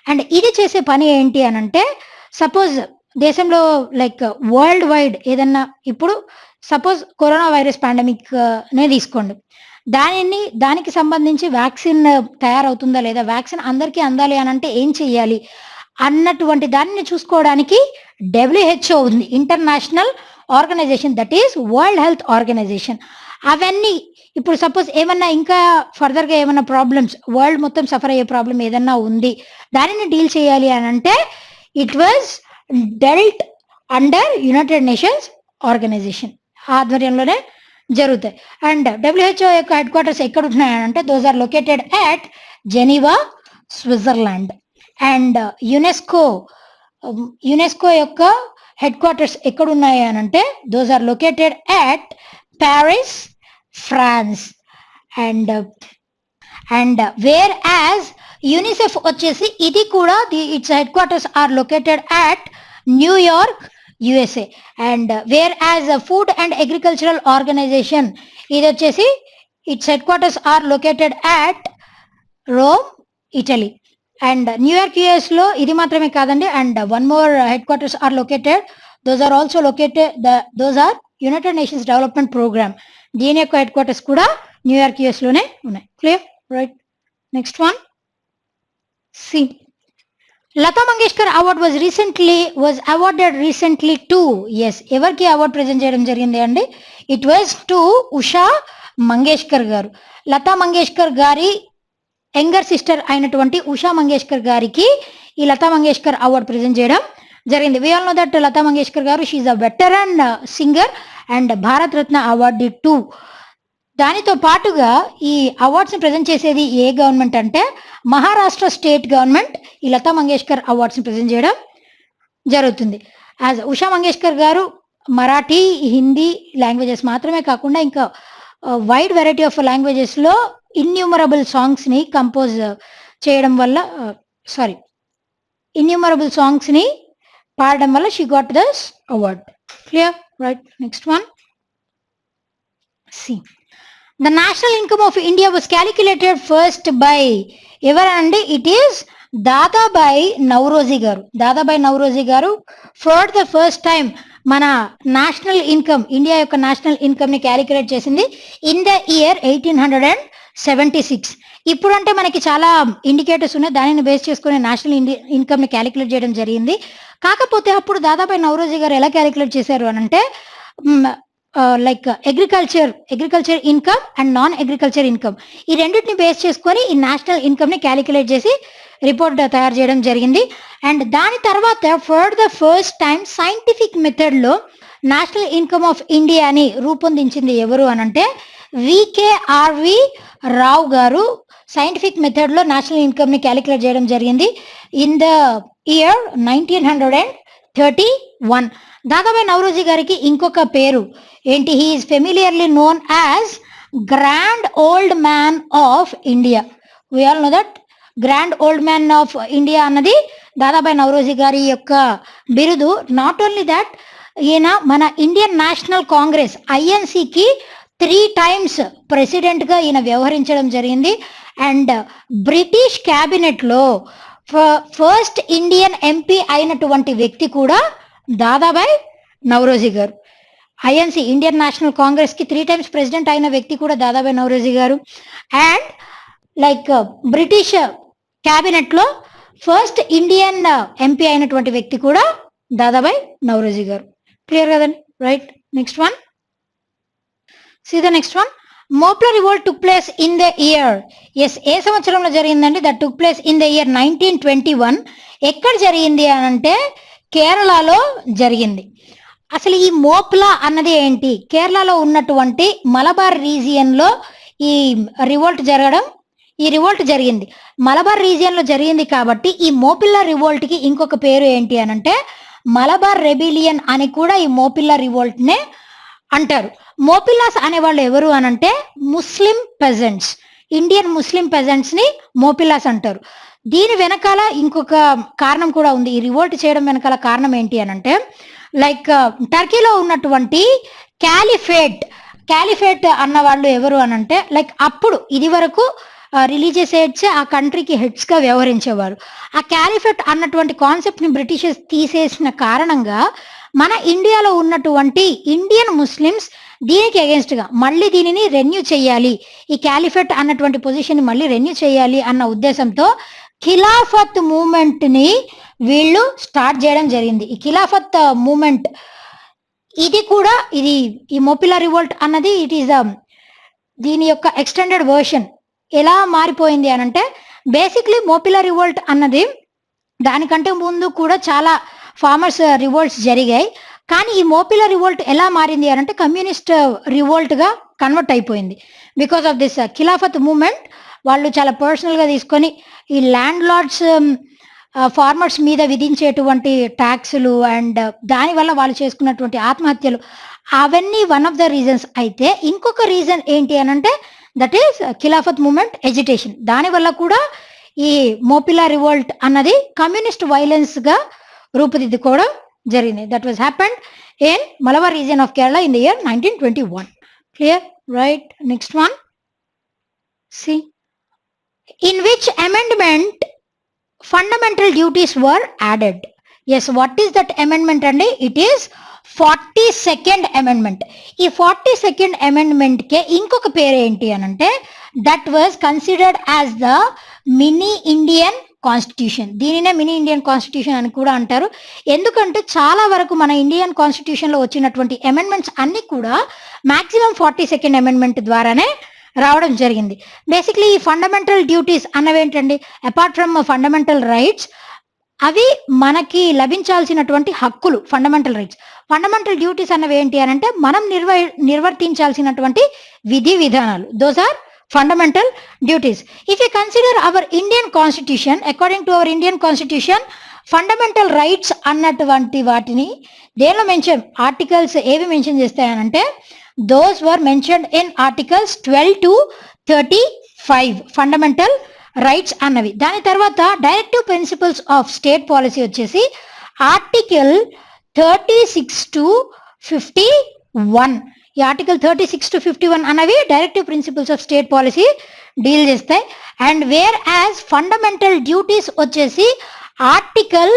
అండ్ ఇది చేసే పని ఏంటి అని అంటే, సపోజ్ దేశంలో లైక్ వరల్డ్ వైడ్ ఏదన్నా, ఇప్పుడు సపోజ్ కరోనా వైరస్ పాండమిక్ నే తీసుకోండి, దానికి సంబంధించి వ్యాక్సిన్ తయారవుతుందా లేదా, వ్యాక్సిన్ అందరికీ అందాలి అని అంటే ఏం చెయ్యాలి అన్నటువంటి దానిని చూసుకోవడానికి WHO ఉంది, international organization, that is world health organization. అవన్నీ ఇప్పుడు సపోజ్ ఏమన్నా ఇంకా ఫర్దర్గా ఏమన్నా ప్రాబ్లమ్స్, వరల్డ్ మొత్తం సఫర్ అయ్యే ప్రాబ్లం ఏదన్నా ఉంది, దానిని డీల్ చేయాలి అని అంటే it was dealt under United Nations organization ఆధ్వర్యంలోనే జరుగుతాయి. అండ్ WHO యొక్క హెడ్ క్వార్టర్స్ ఎక్కడ ఉంటున్నాయంటే, those are located at Geneva, Switzerland. And UNESCO యొక్క హెడ్ క్వార్టర్స్ ఎక్కడ ఉన్నాయి అని అంటే, those are located at Paris, France. And where as UNICEF వచ్చేసి ఇది కూడా its headquarters are located at New York, USA. And whereas Food and Agricultural Organisation ఇది వచ్చేసి its headquarters are located at Rome, Italy. And New York US లో ఇది మాత్రమే కాదండి, and one more headquarters are located, those are also located, those are United Nations Development Programme, దీని యొక్క headquarters కూడా New York US లోనే ఉన్నాయి. Clear? Right. Next one, C Lata Mangeshkar award was awarded recently to, yes, ఎవరికి award present చేయడం జరిగింది అండి? It was to Usha Mangeshkar గారు. లతా మంగేష్కర్ గారి యంగర్ సిస్టర్ అయినటువంటి ఉషా మంగేష్కర్ గారికి ఈ లతా మంగేష్కర్ అవార్డ్ ప్రజెంట్ చేయడం జరిగింది. We all know that Lata Mangeshkar గారు, she is a veteran singer and Bharat Ratna award too. దానితో పాటుగా ఈ అవార్డ్స్ని ప్రజెంట్ చేసేది ఏ గవర్నమెంట్ అంటే, మహారాష్ట్ర స్టేట్ గవర్నమెంట్ ఈ లతా మంగేష్కర్ అవార్డ్స్ని ప్రజెంట్ చేయడం జరుగుతుంది. యాజ్ ఉషా మంగేష్కర్ గారు మరాఠీ, హిందీ లాంగ్వేజెస్ మాత్రమే కాకుండా ఇంకా వైడ్ వెరైటీ ఆఫ్ లాంగ్వేజెస్లో ఇన్యూమరబుల్ సాంగ్స్ని కంపోజ్ చేయడం వల్ల, ఇన్యూమరబుల్ సాంగ్స్ని పాడడం వల్ల she got this award. Clear? Right. Next one, see the national income of India was calculated first by, ఎవరండి? ఇట్ ఈస్ దాదాబాయి నౌరోజీ గారు ఫర్ ద ఫస్ట్ టైం మన నేషనల్ ఇన్కమ్, ఇండియా యొక్క నేషనల్ ఇన్కమ్ ని క్యాలిక్యులేట్ చేసింది in the year 1876. ఇప్పుడు అంటే మనకి చాలా ఇండికేటర్స్ ఉన్నాయి, దానిని బేస్ చేసుకుని నేషనల్ ఇన్కమ్ ని క్యాలిక్యులేట్ చేయడం జరిగింది. కాకపోతే అప్పుడు దాదాబాయి నౌరోజీ గారు ఎలా క్యాలిక్యులేట్ చేశారు అని అంటే like agriculture income and non agriculture income, ఈ రెండింటిని బేస్ చేసుకొని ఈ నేషనల్ ఇన్కమ్ ని క్యాలిక్యులేట్ చేసి రిపోర్ట్ తయారు చేయడం జరిగింది. అండ్ దాని తర్వాత for the first time scientific method లో నేషనల్ ఇన్కమ్ ఆఫ్ ఇండియాని రూపొందించింది ఎవరు అనంటే వికేఆర్వి రావు గారు సైంటిఫిక్ మెథడ్ లో నేషనల్ ఇన్కమ్ ని క్యాలిక్యులేట్ చేయడం జరిగింది in the year 1931. Dadabhai Naoroji గారికి ఇంకొక పేరు ఏంటి? He is familiarly known as grand old man of India. We all know that grand old man of India అన్నది దాదాబాయి నౌరోజీ గారి యొక్క బిరుదు. నాట్ ఓన్లీ దట్, ఈయన మన ఇండియన్ నేషనల్ కాంగ్రెస్ ఐఎన్సికి 3 times ప్రెసిడెంట్ గా ఈయన వ్యవహరించడం జరిగింది. అండ్ బ్రిటిష్ క్యాబినెట్ లో ఫస్ట్ ఇండియన్ ఎంపీ అయినటువంటి వ్యక్తి కూడా దాదాబాయి నౌరోజీ గారు. ఐఎన్సి ఇండియన్ నేషనల్ కాంగ్రెస్ కి 3 times ప్రెసిడెంట్ అయిన వ్యక్తి కూడా దాదాబాయి నౌరోజీ గారు. అండ్ లైక్ బ్రిటిష్ క్యాబినెట్ లో ఫస్ట్ ఇండియన్ ఎంపీ అయినటువంటి వ్యక్తి కూడా దాదాబాయి నౌరోజీ గారు. క్లియర్ కదండి? Right. Next one, see the next one. Moplah revolt took place in the year. Yes, ఏ సంవత్సరంలో జరిగిందండి? That took place in the year 1921. ఎక్కడ జరిగింది అని అంటే కేరళలో జరిగింది. అసలు ఈ మోప్లా అన్నది ఏంటి? కేరళలో ఉన్నటువంటి మలబార్ రీజియన్ లో ఈ రివోల్ట్ జరిగింది. మలబార్ రీజియన్ లో జరిగింది కాబట్టి ఈ మోపిల్లా రివోల్ట్ కి ఇంకొక పేరు ఏంటి అని అంటే మలబార్ రెబిలియన్ అని కూడా ఈ మోపిల్లా రివోల్ట్ నే అంటారు. మోపిల్లాస్ అనేవాళ్ళు ఎవరు అనంటే ముస్లిం పెజెంట్స్, ఇండియన్ ముస్లిం పెజెంట్స్ ని మోపిల్లాస్ అంటారు. దీని వెనకాల ఇంకొక కారణం కూడా ఉంది. ఈ రివోల్ట్ చేయడం వెనకాల కారణం ఏంటి అనంటే లైక్ టర్కీలో ఉన్నటువంటి క్యాలిఫేట్ అన్న వాళ్ళు ఎవరు అనంటే లైక్ అప్పుడు ఇది వరకు రిలీజియస్ హెడ్స్ ఆ కంట్రీకి హెడ్స్ గా వ్యవహరించేవారు. ఆ క్యాలిఫేట్ అన్నటువంటి కాన్సెప్ట్ ని బ్రిటిషర్స్ తీసేసిన కారణంగా మన ఇండియాలో ఉన్నటువంటి ఇండియన్ ముస్లిమ్స్ దీనికి అగేన్స్ట్ గా మళ్ళీ దీనిని రెన్యూ చేయాలి, ఈ క్యాలిఫేట్ అన్నటువంటి పొజిషన్ ని మళ్ళీ రెన్యూ చేయాలి అన్న ఉద్దేశంతో ఖిలాఫత్ మూమెంట్ ని వీళ్ళు స్టార్ట్ చేయడం జరిగింది. ఈ ఖిలాఫత్ మూమెంట్ ఇది కూడా ఈ మోపిల్లా రివోల్ట్ అన్నది ఇట్ ఈస్ దీని యొక్క ఎక్స్టెండెడ్ వర్షన్. ఎలా మారిపోయింది అనంటే బేసిక్లీ మోపిల్లా రివోల్ట్ అన్నది దానికంటే ముందు కూడా చాలా ఫార్మర్స్ రివోల్ట్స్ జరిగాయి. కానీ ఈ మోపిల్లా రివోల్ట్ ఎలా మారింది అనంటే కమ్యూనిస్ట్ రివోల్ట్ గా కన్వర్ట్ అయిపోయింది. Because of this Khilafat movement వాళ్ళు చాలా పర్సనల్ గా తీసుకొని ఈ ల్యాండ్ లార్డ్స్ ఫార్మర్స్ మీద విధించేటువంటి ట్యాక్సులు అండ్ దానివల్ల వాళ్ళు చేసుకున్నటువంటి ఆత్మహత్యలు అవన్నీ వన్ ఆఫ్ ద రీజన్స్. అయితే ఇంకొక రీజన్ ఏంటి అనంటే that is Khilafat movement agitation. దానివల్ల కూడా ఈ మోపిల్లా రివోల్ట్ అన్నది కమ్యూనిస్ట్ వైలెన్స్ గా రూపుదిద్దుకోవడం జరిగింది. That was happened in Malabar region of Kerala in the year 1921. Clear? Right. Next one, C in which amendment fundamental duties were added. Yes, what is that amendment andi? It is 42nd amendment. ఈ 42nd amendment కే ఇంకొక పేరు ఏంటి అనంటే that was considered as the mini Indian constitution. దీనినే mini Indian constitution అని కూడా అంటారు. ఎందుకంటే చాలా వరకు మన ఇండియన్ కాన్స్టిట్యూషన్ లో వచ్చినటువంటి అమెండ్మెంట్స్ అన్ని కూడా మాక్సిమం 42nd amendment ద్వారానే రావడం జరిగింది. బేసిక్లీ ఈ ఫండమెంటల్ డ్యూటీస్ అన్నవేంటండి? అపార్ట్ ఫ్రమ్ ఫండమెంటల్ రైట్స్, అవి మనకి లభించాల్సినటువంటి హక్కులు ఫండమెంటల్ రైట్స్. ఫండమెంటల్ డ్యూటీస్ అన్నవి ఏంటి అని అంటే మనం నిర్వర్తించాల్సినటువంటి విధి విధానాలు. Those are fundamental duties. If you consider our Indian constitution, according to our Indian constitution fundamental rights అన్నటువంటి వాటిని దేనిలో మెన్షన్, ఆర్టికల్స్ ఏవి మెన్షన్ చేస్తాయనంటే those were mentioned in articles 12 to 35 fundamental rights అన్నవి. దాని తర్వాత directive principles of state policy వచ్చేసి article 36 to 51. ఈ ఆర్టికల్ 36-51 అనేవి directive principles of state policy deal చేస్తాయి. And whereas fundamental duties వచ్చేసి article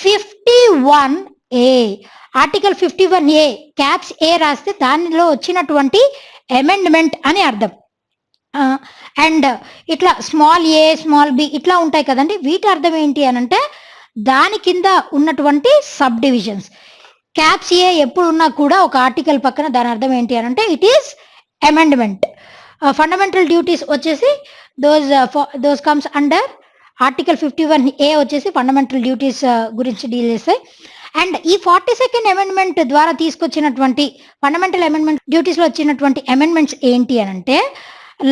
51A. Article 51A caps ఏ రాస్తే దానిలో వచ్చినటువంటి అమెండ్మెంట్ అని అర్థం. అండ్ ఇట్లా స్మాల్ ఏ స్మాల్ బి ఇట్లా ఉంటాయి కదండి, వీటి అర్థం ఏంటి అని అంటే దాని కింద ఉన్నటువంటి సబ్ డివిజన్స్. క్యాప్స్ ఏ ఎప్పుడు ఉన్నా కూడా ఒక ఆర్టికల్ పక్కన దాని అర్థం ఏంటి అని అంటే it is amendment. Fundamental duties వచ్చేసి those comes under article 51A వచ్చేసి ఫండమెంటల్ డ్యూటీస్ గురించి డీల్ చేస్తాయి. అండ్ ఈ 42nd అమెండ్మెంట్ ద్వారా తీసుకొచ్చినటువంటి ఫండమెంటల్ అమెండ్మెంట్ డ్యూటీస్లో వచ్చినటువంటి అమెండ్మెంట్స్ ఏంటి అని అంటే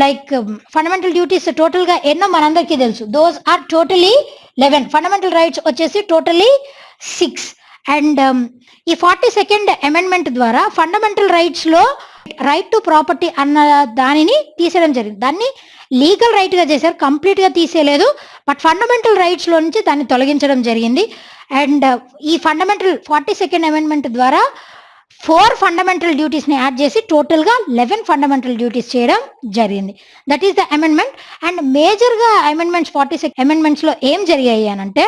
లైక్ ఫండమెంటల్ డ్యూటీస్ టోటల్గా ఎన్నో మనందరికీ తెలుసు. Those are totally 11. Fundamental rights వచ్చేసి టోటలీ 6. అండ్ ఈ 42nd అమెండ్మెంట్ ద్వారా ఫండమెంటల్ రైట్స్లో రైట్ టు ప్రాపర్టీ అన్న దానిని తీసేయడం జరిగింది. దాన్ని లీగల్ రైట్గా చేశారు, కంప్లీట్గా తీసేయలేదు. బట్ ఫండమెంటల్ రైట్స్లో నుంచి దాన్ని తొలగించడం జరిగింది. అండ్ ఈ ఫండమెంటల్ 42nd అమెండ్మెంట్ ద్వారా 4 ఫండమెంటల్ డ్యూటీస్ని యాడ్ చేసి టోటల్గా 11 ఫండమెంటల్ డ్యూటీస్ చేయడం జరిగింది. That is the amendment. And మేజర్గా అమెండ్మెంట్స్ 42 అమెండ్మెంట్స్లో ఏం జరిగాయి అని అంటే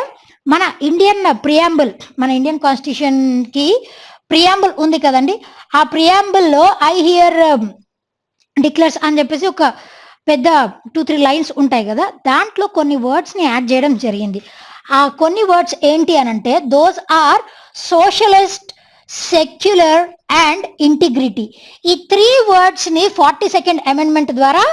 మన ఇండియన్ ప్రియాంబుల్, మన ఇండియన్ కాన్స్టిట్యూషన్కి ప్రియాంబుల్ ఉంది కదండి, ఆ ప్రియాంబుల్లో ఐ హియర్ డిక్లేర్స్ అని చెప్పేసి ఒక పెద్ద 2-3 లైన్స్ ఉంటాయి కదా, దాంట్లో కొన్ని వర్డ్స్ని యాడ్ చేయడం జరిగింది. ఆ కొన్ని వర్డ్స్ ఏంటి అని అంటే those are socialist, secular and integrity. ఈ 3 వర్డ్స్ని 42nd అమెండ్మెంట్ ద్వారా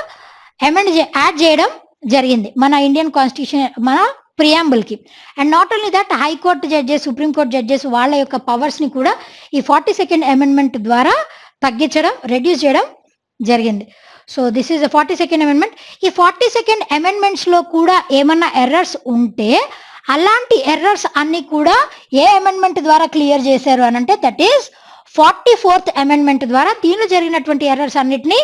యాడ్ చేయడం జరిగింది మన ఇండియన్ కాన్స్టిట్యూషన్, మన ప్రియాంబుల్కి. And not only that, high court judges, supreme court judges వాళ్ళ యొక్క పవర్స్ని కూడా ఈ 42nd అమెండ్మెంట్ ద్వారా తగ్గించడం, రెడ్యూస్ చేయడం జరిగింది. So this is the 42nd amendment. ఈ 42nd అమెండ్మెంట్స్లో కూడా ఏమన్నా ఎర్రర్స్ ఉంటే అలాంటి ఎర్రర్స్ అన్ని కూడా ఏ అమెండ్మెంట్ ద్వారా క్లియర్ చేశారు అని అంటే దట్ ఈస్ 44th అమెండ్మెంట్ ద్వారా దీనిలో జరిగినటువంటి ఎర్రర్స్ అన్నిటినీ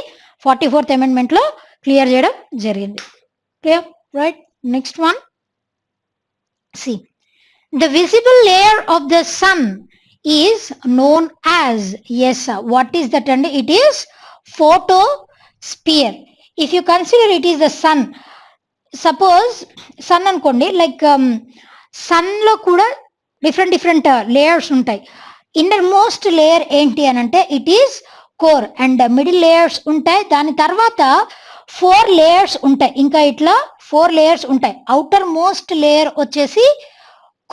44th అమెండ్మెంట్లో క్లియర్ చేయడం జరిగింది. Clear, right? Next one, see, the visible layer of the sun is known as, yes sir, what is that? And it is photosphere. If you consider it is the sun, suppose sun అనుకోండి, like సన్లో కూడా different layers ఉంటాయి. Inner most layer ఏంటి అని అంటే it is core, and middle layers ఉంటాయి. దాని తర్వాత 4 layers ఉంటాయి, ఇంకా ఇట్లా 4 లేయర్స్ ఉంటాయి. అవుటర్ మోస్ట్ లేయర్ వచ్చేసి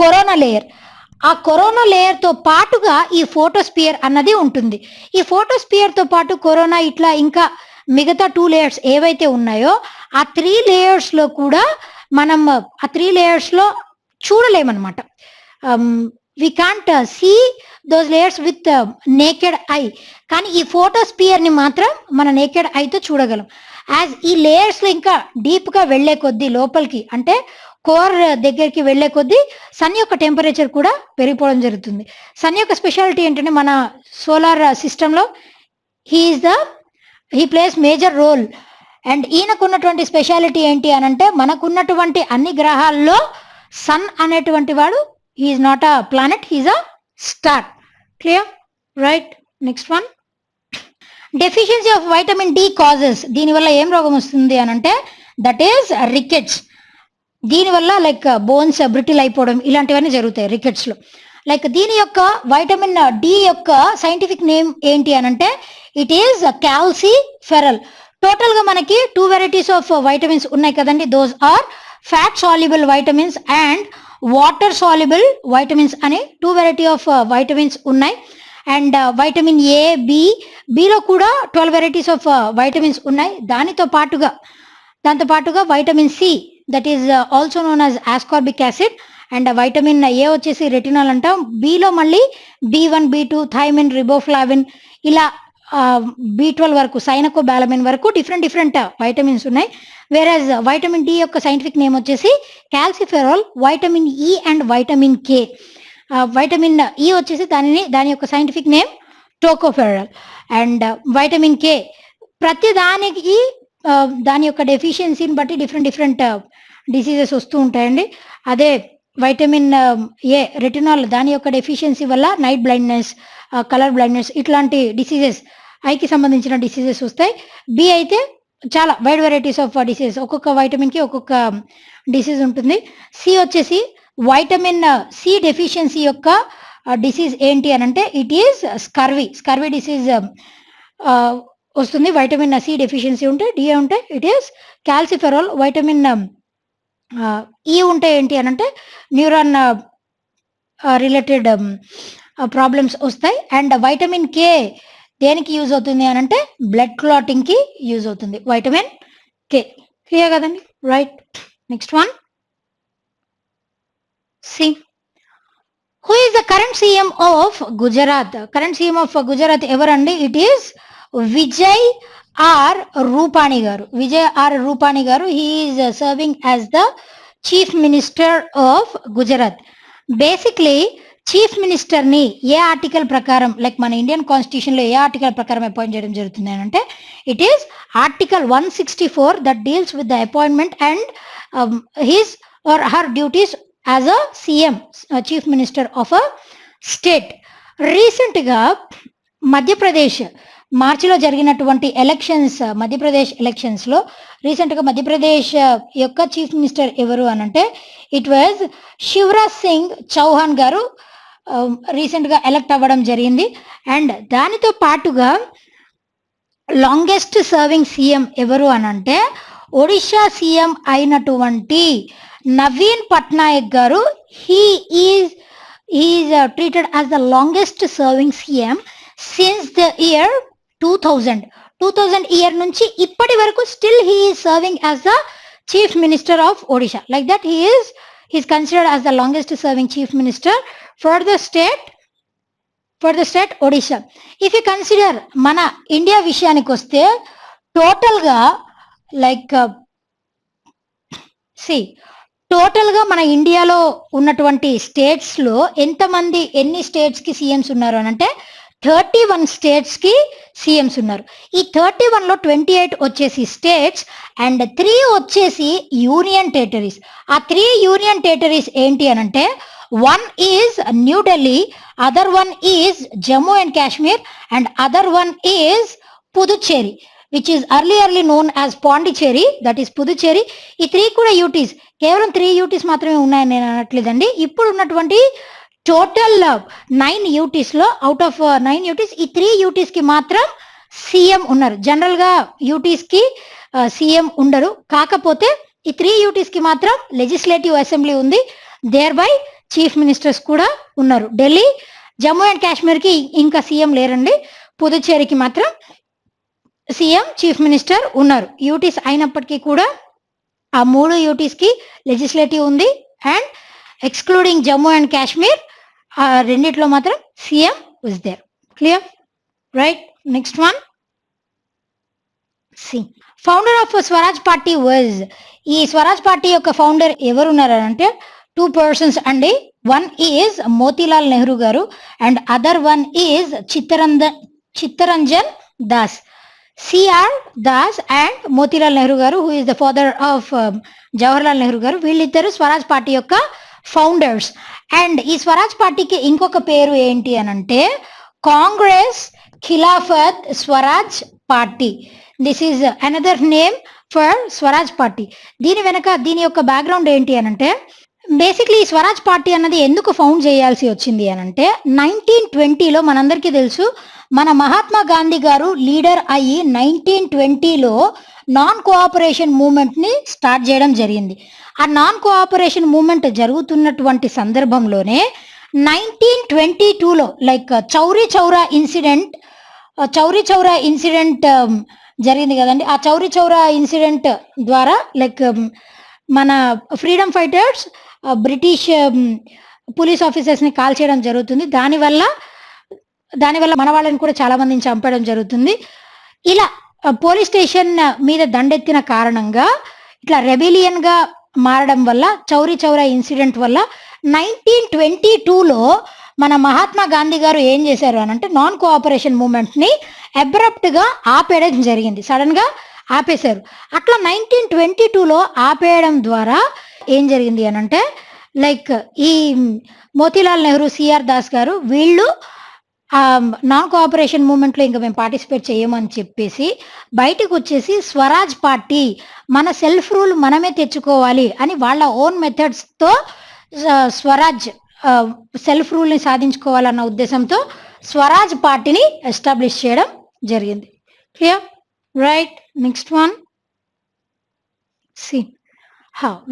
కరోనా లేయర్. ఆ కరోనా లేయర్తో పాటుగా ఈ ఫోటోస్పియర్ అన్నది ఉంటుంది. ఈ ఫోటోస్పియర్తో పాటు కరోనా ఇట్లా ఇంకా మిగతా 2 లేయర్స్ ఏవైతే ఉన్నాయో ఆ 3 లేయర్స్లో కూడా మనం ఆ 3 లేయర్స్లో చూడలేమన్నమాట. We can't see those layers with naked eye, కానీ ఈ ఫోటోస్పియర్ని మాత్రం మన నేకెడ్ ఐతో చూడగలం. యాజ్ ఈ లేయర్స్లో ఇంకా డీప్గా వెళ్లే కొద్దీ లోపలికి, అంటే కోర్ దగ్గరికి వెళ్లే కొద్దీ సన్ యొక్క టెంపరేచర్ కూడా పెరిగిపోవడం జరుగుతుంది. సన్ యొక్క స్పెషాలిటీ ఏంటంటే మన సోలార్ సిస్టంలో he plays major role. And ఈయనకున్నటువంటి స్పెషాలిటీ ఏంటి అని అంటే మనకున్నటువంటి అన్ని గ్రహాల్లో సన్ అనేటువంటి వాడు he is not a planet, he is a star. Clear, right? Next one, deficiency of vitamin D causes. దీనివల్ల ఏం రోగం వస్తుంది అని అంటే దట్ ఈస్ రికెట్స్. దీనివల్ల లైక్ బోన్స్ బ్రిటిల్ అయిపోవడం ఇలాంటివన్నీ జరుగుతాయి రికెట్స్లో. లైక్ దీని యొక్క వైటమిన్ డి యొక్క సైంటిఫిక్ నేమ్ ఏంటి అని అంటే ఇట్ ఈస్ క్యాల్సిఫెరల్. టోటల్గా మనకి 2 వెరైటీస్ ఆఫ్ వైటమిన్స్ ఉన్నాయి కదండి, those are fat soluble vitamins and water soluble vitamins అని 2 వెరైటీ ఆఫ్ వైటమిన్స్ ఉన్నాయి. అండ్ వైటమిన్ ఏ, బిలో కూడా 12 వెరైటీస్ ఆఫ్ వైటమిన్స్ ఉన్నాయి. దాంతో పాటుగా vitamin C, that is also known as ascorbic acid. And vitamin A వచ్చేసి రెటినాల్ అంటాం. Below మళ్ళీ B1, B2, థైమిన్, రిబోఫ్లావిన్, ఇలా B12 వరకు, సైనకోబాలమిన్ వరకు డిఫరెంట్ వైటమిన్స్ ఉన్నాయి. వేరేజ్ వైటమిన్ డి యొక్క సైంటిఫిక్ నేమ్ వచ్చేసి calciferol. Vitamin E and vitamin K, vitamin E వచ్చేసి దాని యొక్క scientific name tocopherol. And vitamin K ప్రతి దానికి దాని యొక్క డెఫిషియన్సీని బట్టి డిఫరెంట్ డిసీజెస్ వస్తూ ఉంటాయండి. అదే వైటమిన్ ఏ రెటినాల్ దాని యొక్క డెఫిషియన్సీ వల్ల నైట్ బ్లైండ్నెస్, కలర్ బ్లైండ్నెస్ ఇట్లాంటి డిసీజెస్ ఐకి సంబంధించిన డిసీజెస్ వస్తాయి. బి అయితే చాలా వైడ్ వెరైటీస్ ఆఫ్ డిసీజెస్, ఒక్కొక్క వైటమిన్కి ఒక్కొక్క డిసీజ్ ఉంటుంది. సి వచ్చేసి వైటమిన్ సి డెఫిషియన్సీ యొక్క డిసీజ్ ఏంటి అని అంటే ఇట్ ఈస్ స్కర్వీ డిసీజ్ వస్తుంది. వైటమిన్ సి డెఫిషియన్సీ ఉంటే, డి ఉంటే it is calciferol. Vitamin E ఉంటే ఏంటి అని అంటే న్యూరాన్ రిలేటెడ్ ప్రాబ్లమ్స్ వస్తాయి. అండ్ వైటమిన్ కే దేనికి యూజ్ అవుతుంది అని అంటే బ్లడ్ క్లాటింగ్కి యూజ్ అవుతుంది వైటమిన్ కే. క్లియర్ కదండి? Right. Next one, see. Who is the current CM of Gujarat? Current CM of Gujarat ఎవరండి? It is Vijay R Rupani గారు. విజయ్ ఆర్ రూపాణి గారు. He is serving as the chief minister of Gujarat. Basically chief మినిస్టర్ని ఏ article ప్రకారం, like మన Indian కాన్స్టిట్యూషన్లో ఏ ఆర్టికల్ ప్రకారం అపాయింట్ చేయడం జరుగుతుంది అని అంటే it is article 164 that deals with the appointment and his or her duties as a CM, chief minister of a state. రీసెంట్గా మధ్యప్రదేశ్ మార్చిలో జరిగినటువంటి ఎలక్షన్స్, మధ్యప్రదేశ్ ఎలక్షన్స్లో రీసెంట్గా మధ్యప్రదేశ్ యొక్క చీఫ్ మినిస్టర్ ఎవరు అని అంటే ఇట్ వాజ్ శివరాజ్ సింగ్ చౌహాన్ గారు రీసెంట్గా ఎలక్ట్ అవ్వడం జరిగింది. అండ్ దానితో పాటుగా లాంగెస్ట్ సర్వింగ్ సీఎం ఎవరు అని అంటే ఒడిషా సీఎం అయినటువంటి నవీన్ పట్నాయక్ గారు. He is treated as the longest serving CM since the year 2000 year నుంచి ఇప్పటి వరకు still he is serving as the chief minister of Odisha. Like that he is considered as the longest serving chief minister for the state Odisha. If you consider మన India విషయానికి వస్తే టోటల్గా like టోటల్గా మన ఇండియాలో ఉన్నటువంటి స్టేట్స్లో ఎన్ని స్టేట్స్కి సీఎంస్ ఉన్నారు అని అంటే 31 స్టేట్స్కి సీఎంస్ ఉన్నారు. ఈ 31లో 28 వచ్చేసి స్టేట్స్ అండ్ 3 వచ్చేసి యూనియన్ టెరిటరీస్. ఆ 3 యూనియన్ టెరిటరీస్ ఏంటి అని అంటే one is new Delhi, other one is Jammu and Kashmir and other one is Puducherry which is early known as Pondicherry, that is Puducherry. ఈ 3 కూడా యూటీస్. కేవలం 3 యూటీస్ మాత్రమే ఉన్నాయని నేను అనట్లేదండి. ఇప్పుడు ఉన్నటువంటి టోటల్ 9 యూటీస్లో అవుట్ ఆఫ్ 9 యూటీస్ ఈ 3 యూటీస్కి మాత్రం సీఎం ఉన్నారు. జనరల్గా యూటీస్కి సీఎం ఉండరు. కాకపోతే ఈ 3 యూటీస్కి మాత్రం లెజిస్లేటివ్ అసెంబ్లీ ఉంది. దేర్ బై చీఫ్ మినిస్టర్స్ కూడా ఉన్నారు. ఢిల్లీ, జమ్మూ అండ్ కాశ్మీర్కి ఇంకా సీఎం లేరండి. పుదుచ్చేరికి మాత్రం సీఎం, చీఫ్ మినిస్టర్ ఉన్నారు. యూటీస్ అయినప్పటికీ కూడా ఆ 3 యూటీస్కి లెజిస్లేటివ్ ఉంది. And excluding Jammu and Kashmir రెండిట్లో మాత్రం CM was there. Clear? Right. Next one, C. Founder of Swaraj party was. ఈ స్వరాజ్ పార్టీ యొక్క ఫౌండర్ ఎవరున్నారు అంటే 2 persons అండి. వన్ ఈజ్ మోతీలాల్ నెహ్రూ గారు and other one is Chittaranjan Das. CR Das and Motilal Nehru గారు, who is the father of Jawaharlal Nehru గారు, వీళ్ళిద్దరు స్వరాజ్ పార్టీ యొక్క ఫౌండర్స్. అండ్ ఈ స్వరాజ్ పార్టీకి ఇంకొక పేరు ఏంటి అని అంటే Congress Khilafat Swaraj party. This is another name for Swaraj party. దీని యొక్క బ్యాక్గ్రౌండ్ ఏంటి అని అంటే బేసిక్లీ ఈ స్వరాజ్ పార్టీ అన్నది ఎందుకు ఫౌండ్ చేయాల్సి వచ్చింది అని అంటే 1920లో మనందరికీ తెలుసు మన మహాత్మా గాంధీ గారు లీడర్ అయ్యి 1920లో నాన్ కోఆపరేషన్ మూవ్మెంట్ని స్టార్ట్ చేయడం జరిగింది. ఆ నాన్ కోఆపరేషన్ మూవ్మెంట్ జరుగుతున్నటువంటి సందర్భంలోనే 1922లో లైక్ చౌరీ చౌరా ఇన్సిడెంట్ జరిగింది కదండి. ఆ చౌరీ చౌరా ఇన్సిడెంట్ ద్వారా లైక్ మన ఫ్రీడమ్ ఫైటర్స్ బ్రిటిష్ పోలీస్ ఆఫీసర్స్ని కాల్ చేయడం జరుగుతుంది. దానివల్ల మన వాళ్ళని కూడా చాలా మందిని చంపడం జరుగుతుంది. ఇలా పోలీస్ స్టేషన్ మీద దండెత్తిన కారణంగా ఇట్లా రెబిలియన్గా మారడం వల్ల చౌరీ చౌరా ఇన్సిడెంట్ వల్ల 1922లో మన మహాత్మా గాంధీ గారు ఏం చేశారు అని అంటే నాన్ కోఆపరేషన్ మూవ్మెంట్ని అబ్రప్ట్గా ఆపేయడం జరిగింది. సడన్గా ఆపేశారు. అట్లా 1922లో ఆపేయడం ద్వారా ఏం జరిగింది అని అంటే లైక్ ఈ మోతీలాల్ నెహ్రూ, సిఆర్ దాస్ గారు వీళ్ళు నాన్ కోఆపరేషన్ మూవ్మెంట్లో ఇంకా మేము పార్టిసిపేట్ చేయమని చెప్పేసి బయటకు వచ్చేసి స్వరాజ్ పార్టీ, మన సెల్ఫ్ రూల్ మనమే తెచ్చుకోవాలి అని వాళ్ళ ఓన్ మెథడ్స్తో స్వరాజ్ సెల్ఫ్ రూల్ని సాధించుకోవాలన్న ఉద్దేశంతో స్వరాజ్ పార్టీని ఎస్టాబ్లిష్ చేయడం జరిగింది. Clear? Right. Next one. See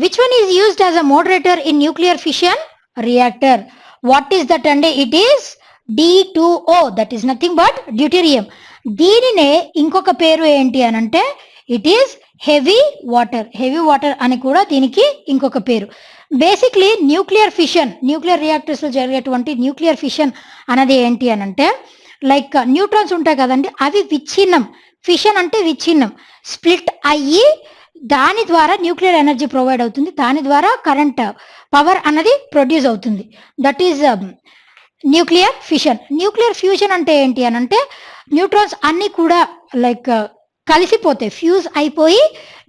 which one is used as a moderator in nuclear fission reactor? What is that అండి? It is D2O, that is nothing but deuterium. దీనినే ఇంకొక పేరు ఏంటి అని అంటే it is heavy water. Heavy water అని కూడా దీనికి ఇంకొక పేరు. బేసిక్లీ న్యూక్లియర్ ఫిషన్, న్యూక్లియర్ రియాక్టర్స్లో జరిగేటువంటి న్యూక్లియర్ ఫిషన్ అనేది ఏంటి అని అంటే లైక్ న్యూట్రాన్స్ ఉంటాయి కదండి, అవి విచ్ఛిన్నం. ఫిషన్ అంటే విచ్ఛిన్నం, స్ప్లిట్ అయ్యి దాని ద్వారా న్యూక్లియర్ ఎనర్జీ ప్రొవైడ్ అవుతుంది, దాని ద్వారా కరెంట్ పవర్ అన్నది ప్రొడ్యూస్ అవుతుంది. That is nuclear fission. Nuclear fusion అంటే ఏంటి అని అంటే న్యూట్రాన్స్ అన్నీ కూడా లైక్ కలిసిపోతాయి, ఫ్యూజ్ అయిపోయి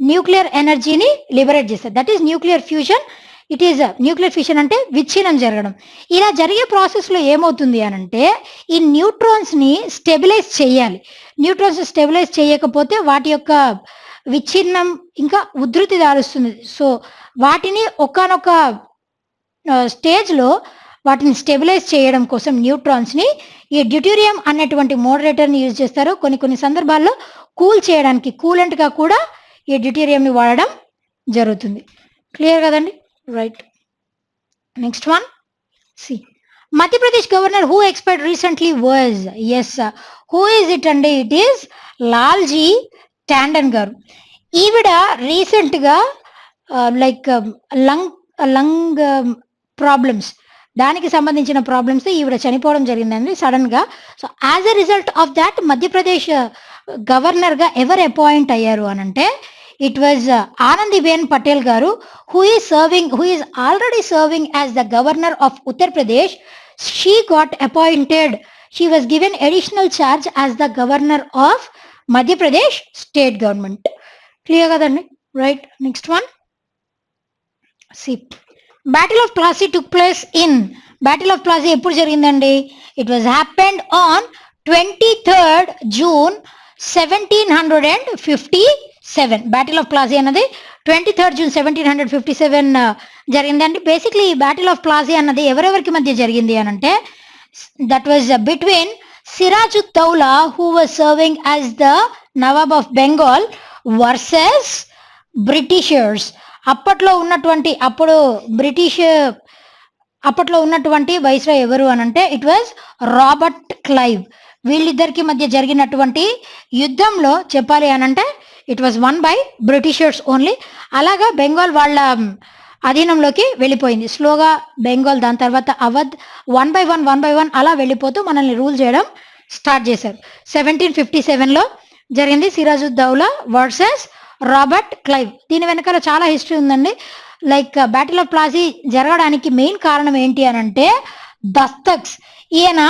న్యూక్లియర్ ఎనర్జీని లిబరేట్ చేస్తాయి. That is nuclear fusion. It is nuclear fission అంటే విచ్ఛిన్నం జరగడం. ఇలా జరిగే ప్రాసెస్లో ఏమవుతుంది అని అంటే ఈ న్యూట్రాన్స్ని స్టెబిలైజ్ చేయాలి. న్యూట్రాన్స్ స్టెబిలైజ్ చేయకపోతే వాటి యొక్క విచ్ఛిన్నం ఇంకా ఉధృతి దారుస్తుంది. సో వాటిని ఒకానొక స్టేజ్లో వాటిని స్టెబిలైజ్ చేయడం కోసం న్యూట్రాన్స్ని ఈ డ్యూటెరియం అనేటువంటి మోడరేటర్ని యూజ్ చేస్తారు. కొన్ని సందర్భాల్లో కూల్ చేయడానికి కూలెంట్గా కూడా ఈ డ్యూటెరియంని వాడడం జరుగుతుంది. క్లియర్ కదండి? Right. Next one. C Madhya Pradesh governor who expired recently was, yes who is it అండి? ఇట్ ఈస్ లాల్జీ టాండన్ గారు. ఈవిడ రీసెంట్గా లైక్ లంగ్ ప్రాబ్లమ్స్, దానికి సంబంధించిన ప్రాబ్లమ్స్ ఈవిడ చనిపోవడం జరిగిందండి సడన్గా. So as a result of that Madhya Pradesh గవర్నర్గా ఎవరు అపాయింట్ అయ్యారు అని అంటే ఇట్ వాజ్ ఆనందీబెన్ పటేల్ గారు, who is already serving as the governor of Uttar Pradesh. She got appointed, she was given additional charge as the governor of Madhya Pradesh state government. Clear కదండి? Right. Next one. See battle of Plassey took place in, battle of Plassey ఎప్పుడు జరిగిందండి? It was happened on 23rd June 1757. Battle of Plassey అన్నది 23rd June 1757 జరిగిందండి. Basically ఈ battle of Plassey అన్నది ఎవరెవరికి మధ్య జరిగింది అని అంటే that was between Siraj-ud-Daulah who was serving as the Nawab of Bengal versus Britishers. అప్పట్లో ఉన్నటువంటి వైస్రాయ్ ఎవరు అని అంటే ఇట్ వాజ్ రాబర్ట్ క్లైవ్. వీళ్ళిద్దరికి మధ్య జరిగినటువంటి యుద్ధంలో చెప్పాలి అని అంటే it was one by Britishers only. అలాగా బెంగాల్ వాళ్ళ అధీనంలోకి వెళ్ళిపోయింది స్లోగా బెంగాల్. దాని తర్వాత అవధ్ వన్ బై వన్ అలా వెళ్ళిపోతూ మనల్ని రూల్ చేయడం స్టార్ట్ చేశారు. 1757లో జరిగింది సిరాజుద్దౌలా వర్సెస్ రాబర్ట్ క్లైవ్. దీని వెనకాల చాలా హిస్టరీ ఉందండి. లైక్ బ్యాటిల్ ఆఫ్ ప్లాసీ జరగడానికి మెయిన్ కారణం ఏంటి అని అంటే దస్తక్స్. ఈయన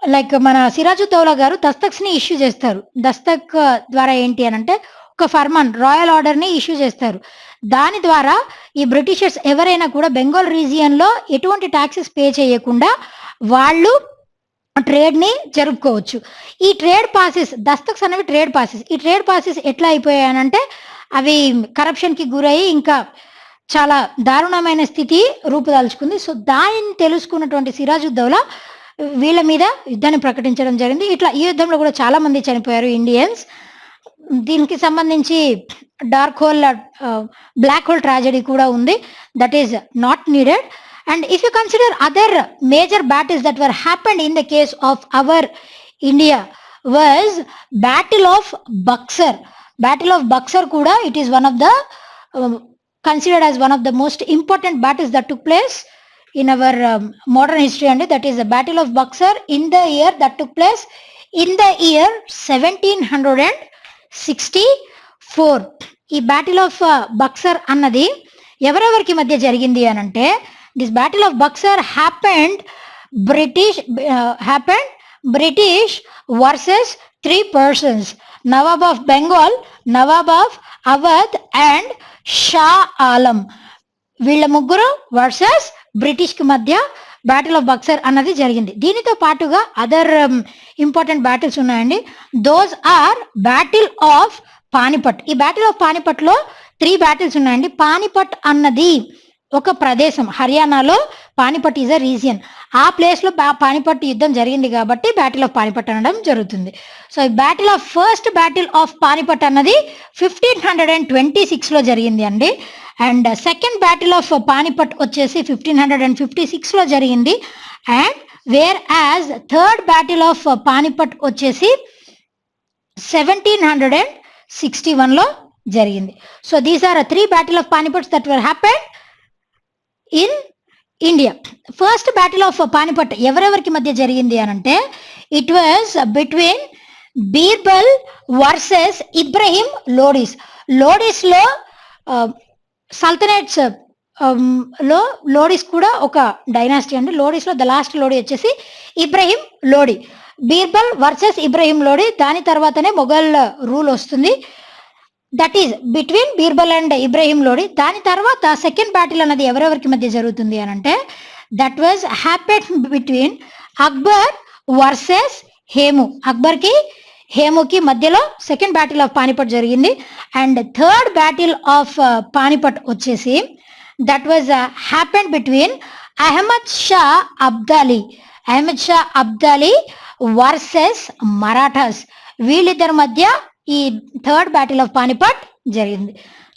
లైక్ మన సిరాజుద్దౌలా గారు దస్తక్స్ని ఇష్యూ చేస్తారు. దస్తక్ ద్వారా ఏంటి అని అంటే ఒక ఫర్మాన్, రాయల్ ఆర్డర్ని ఇష్యూ చేస్తారు. దాని ద్వారా ఈ బ్రిటిషర్స్ ఎవరైనా కూడా బెంగాల్ రీజియన్లో ఎటువంటి ట్యాక్సెస్ పే చేయకుండా వాళ్ళు ట్రేడ్ని జరుపుకోవచ్చు. ఈ ట్రేడ్ పాసెస్, దస్తక్స్ అనేవి ట్రేడ్ పాసెస్. ఈ ట్రేడ్ పాసెస్ ఎట్లా అయిపోయాయనంటే అవి కరప్షన్కి గురయ్యి ఇంకా చాలా దారుణమైన స్థితి రూపుదాల్చుకుంది. సో దానిని తెలుసుకున్నటువంటి సిరాజుద్దౌలా వీళ్ళ మీద యుద్ధాన్ని ప్రకటించడం జరిగింది. ఇట్లా ఈ యుద్ధంలో కూడా చాలా మంది చనిపోయారు ఇండియన్స్. దీనికి సంబంధించి బ్లాక్ హోల్ ట్రాజెడీ కూడా ఉంది. That is not needed. And if you consider other major battles that were happened in the case of our India was Battle of Buxar. Battle of Buxar kuda it is one of the considered as one of the most important battles that took place in our modern history, and that is the Battle of Buxar in the year that took place in the year 1764. ఈ battle of Buxar అన్నది ఎవరెవరికి మధ్య జరిగింది అని అంటే this battle of Buxar happened British versus 3 persons, Nawab of Bengal, Nawab of Awadh and Shah Alam. వీళ్ళ ముగ్గురు versus British కి మధ్య బ్యాటిల్ ఆఫ్ బక్సర్ అన్నది జరిగింది. దీనితో పాటుగా అదర్ ఇంపార్టెంట్ బ్యాటిల్స్ ఉన్నాయండి. Those are battle of Panipat. ఈ బ్యాటిల్ ఆఫ్ పానిపట్ లో 3 బ్యాటిల్స్ ఉన్నాయండి. పానిపట్ అన్నది ఒక ప్రదేశం, హర్యానాలో పానిపట్ ఈజ్ అ రీజియన్. ఆ ప్లేస్ లో పానిపట్ యుద్ధం జరిగింది కాబట్టి బ్యాటిల్ ఆఫ్ పానిపట్ అనడం జరుగుతుంది. సో ఈ ఫస్ట్ బ్యాటిల్ ఆఫ్ పానిపట్ అన్నది 1526 లో జరిగింది అండి. And second battle of Panipat వచ్చేసి 1556 లో జరిగింది. And whereas third battle of Panipat వచ్చేసి 1761 లో జరిగింది. So these are 3 battle of Panipats that were happened in India. First battle of Panipat ఎవరెవరికి మధ్య జరిగింది అని అంటే, it was between Birbal versus Ibrahim Lodis. Lodis లో సల్తనేట్స్ లో లోడీస్ కూడా ఒక డైనాసిటీ అండి. లోడీస్ లో ద లాస్ట్ లోడీ వచ్చేసి ఇబ్రహీం లోడీ. బీర్బల్ వర్సెస్ ఇబ్రహీం లోడీ, దాని తర్వాతనే మొఘల్ రూల్ వస్తుంది. That is between Birbal and Ibrahim Lodi. దాని తర్వాత సెకండ్ బ్యాటిల్ అన్నది ఎవరెవరికి మధ్య జరుగుతుంది అని అంటే, that was happen between Akbar versus Hemu. అక్బర్కి హేముకి మధ్యలో సెకండ్ బ్యాటిల్ ఆఫ్ పానిపట్ జరిగింది. And third battle of Panipat వచ్చేసి that was happen between Ahmad Shah Abdali. Ahmad Shah Abdali versus Marathas. వీళ్ళిద్దరి మధ్య ఈ థర్డ్ బ్యాటిల్ ఆఫ్ పానిపట్ జరిగింది.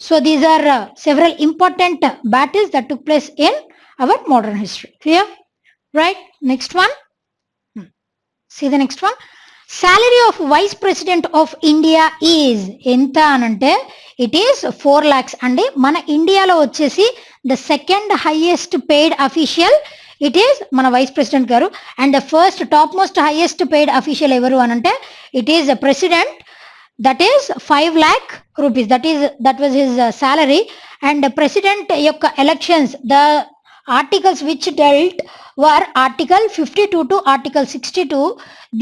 So these are several important battles that took place in our modern history. Clear? Right. Next one. See the next one. Salary of Vice President of India is ఎంత అనంటే it is 4 lakhs అండి. మన ఇండియాలో వచ్చేసి the second highest paid official it is మన vice president గారు. And the first topmost highest paid official ఎవరు అనంటే it is president. That is 5 lakh rupees. That was his salary. And president యొక్క elections, the articles which dealt were Article 52 to Article 62.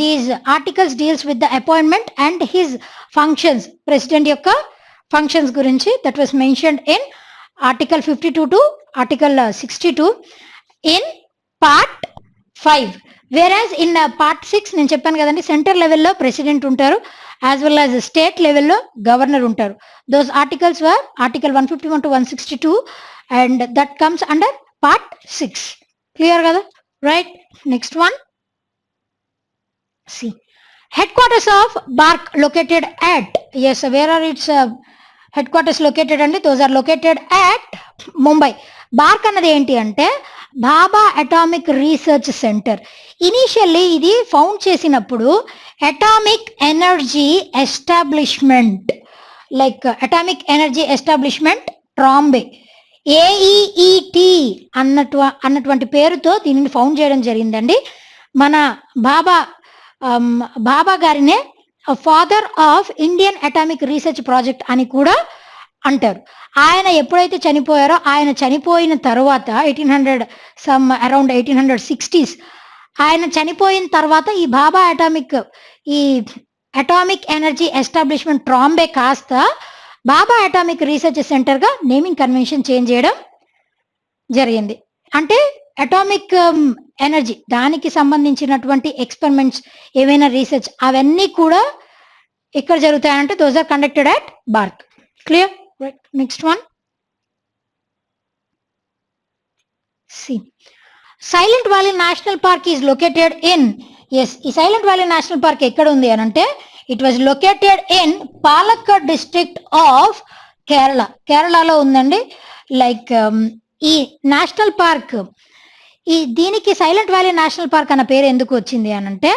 These articles deals with the appointment and his functions. President yokka functions gurinchi that was mentioned in Article 52 to Article 62 in Part 5. Whereas in Part 6 నేను చెప్పాను కదండి, centre లెవెల్లో president ఉంటారు, as well as state లెవెల్లో governor ఉంటారు. Those articles were Article 151 to 162 and that comes under Part 6. Clear kada? Right. Next one. See. Headquarters of BARC located at. Yes, where are its headquarters located? And those are located at Mumbai. BARC అన్నది ఏంటి అంటే బాబా atomic research centre. Initially ఇది found చేసినప్పుడు atomic energy establishment, like atomic energy establishment Trombay, AEET అన్నటువంటి పేరుతో దీనిని found చేయడం జరిగిందండి. మన బాబా గారినే father of Indian atomic research project అని కూడా అంటారు. ఆయన ఎప్పుడైతే చనిపోయారో, ఆయన చనిపోయిన తర్వాత 1860s ఆయన చనిపోయిన తర్వాత ఈ Bhabha atomic energy establishment Trombay కాస్త బాబా అటామిక్ రీసెర్చ్ సెంటర్గా నేమింగ్ కన్వెన్షన్ చేంజ్ చేయడం జరిగింది. అంటే అటామిక్ ఎనర్జీ దానికి సంబంధించినటువంటి ఎక్స్పెరిమెంట్స్, ఏవైనా రీసెర్చ్ అవన్నీ కూడా ఎక్కడ జరుగుతాయంటే those are conducted at BARC. Clear? Right. Next one. See silent valley national park is located in. Yes, ఈ సైలెంట్ వ్యాలీ నేషనల్ పార్క్ ఎక్కడ ఉంది అని అంటే it was located in Palakkad district of Kerala. కేరళలో ఉందండి. లైక్ ఈ నేషనల్ పార్క్, దీనికి silent valley national park అన్న పేరు ఎందుకు వచ్చింది అని అంటే,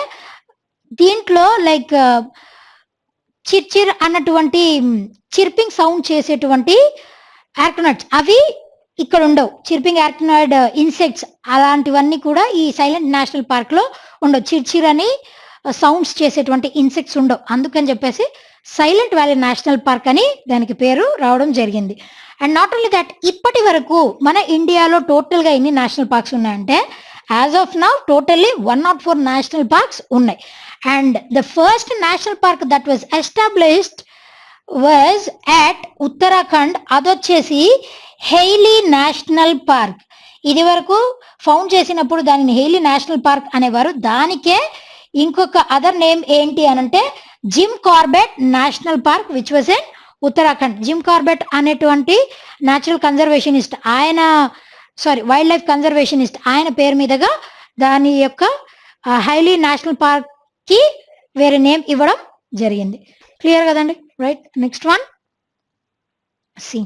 దీంట్లో లైక్ చిర్చిర్ అన్నటువంటి చిర్పింగ్ సౌండ్ చేసేటువంటి ఆర్కనాయిడ్స్ అవి ఇక్కడ ఉండవు. చిర్పింగ్ ఆర్కనాయిడ్ ఇన్సెక్ట్స్ అలాంటివన్నీ కూడా ఈ సైలెంట్ నేషనల్ పార్క్ లో ఉండవు. చిర్చిర్ అని సౌండ్స్ చేసేటువంటి ఇన్సెక్ట్స్ ఉండవు. అందుకని చెప్పేసి సైలెంట్ వ్యాలీ నేషనల్ పార్క్ అని దానికి పేరు రావడం జరిగింది. అండ్ నాట్ ఓన్లీ దట్, ఇప్పటి వరకు మన ఇండియాలో టోటల్గా ఎన్ని నేషనల్ పార్క్స్ ఉన్నాయంటే as of now totally 104 national parks ఉన్నాయి. And the first national park that was established was at Uttarakhand. అదొచ్చేసి హెయిలీ నేషనల్ పార్క్. ఇది వరకు ఫౌండ్ చేసినప్పుడు దానిని హెయిలీ నేషనల్ పార్క్ అనేవారు. దానికే ఇంకొక అదర్ నేమ్ ఏంటి అనంటే Jim Corbett national park which was in Uttarakhand. Jim Corbett అనేటువంటి న్యాచురల్ కన్జర్వేషనిస్ట్, ఆయన వైల్డ్ లైఫ్ కన్జర్వేషనిస్ట్, ఆయన పేరు మీదుగా దాని యొక్క హైలీ నేషనల్ పార్క్ కి వేరే నేమ్ ఇవ్వడం జరిగింది. క్లియర్ కదండి? Right. Next one, C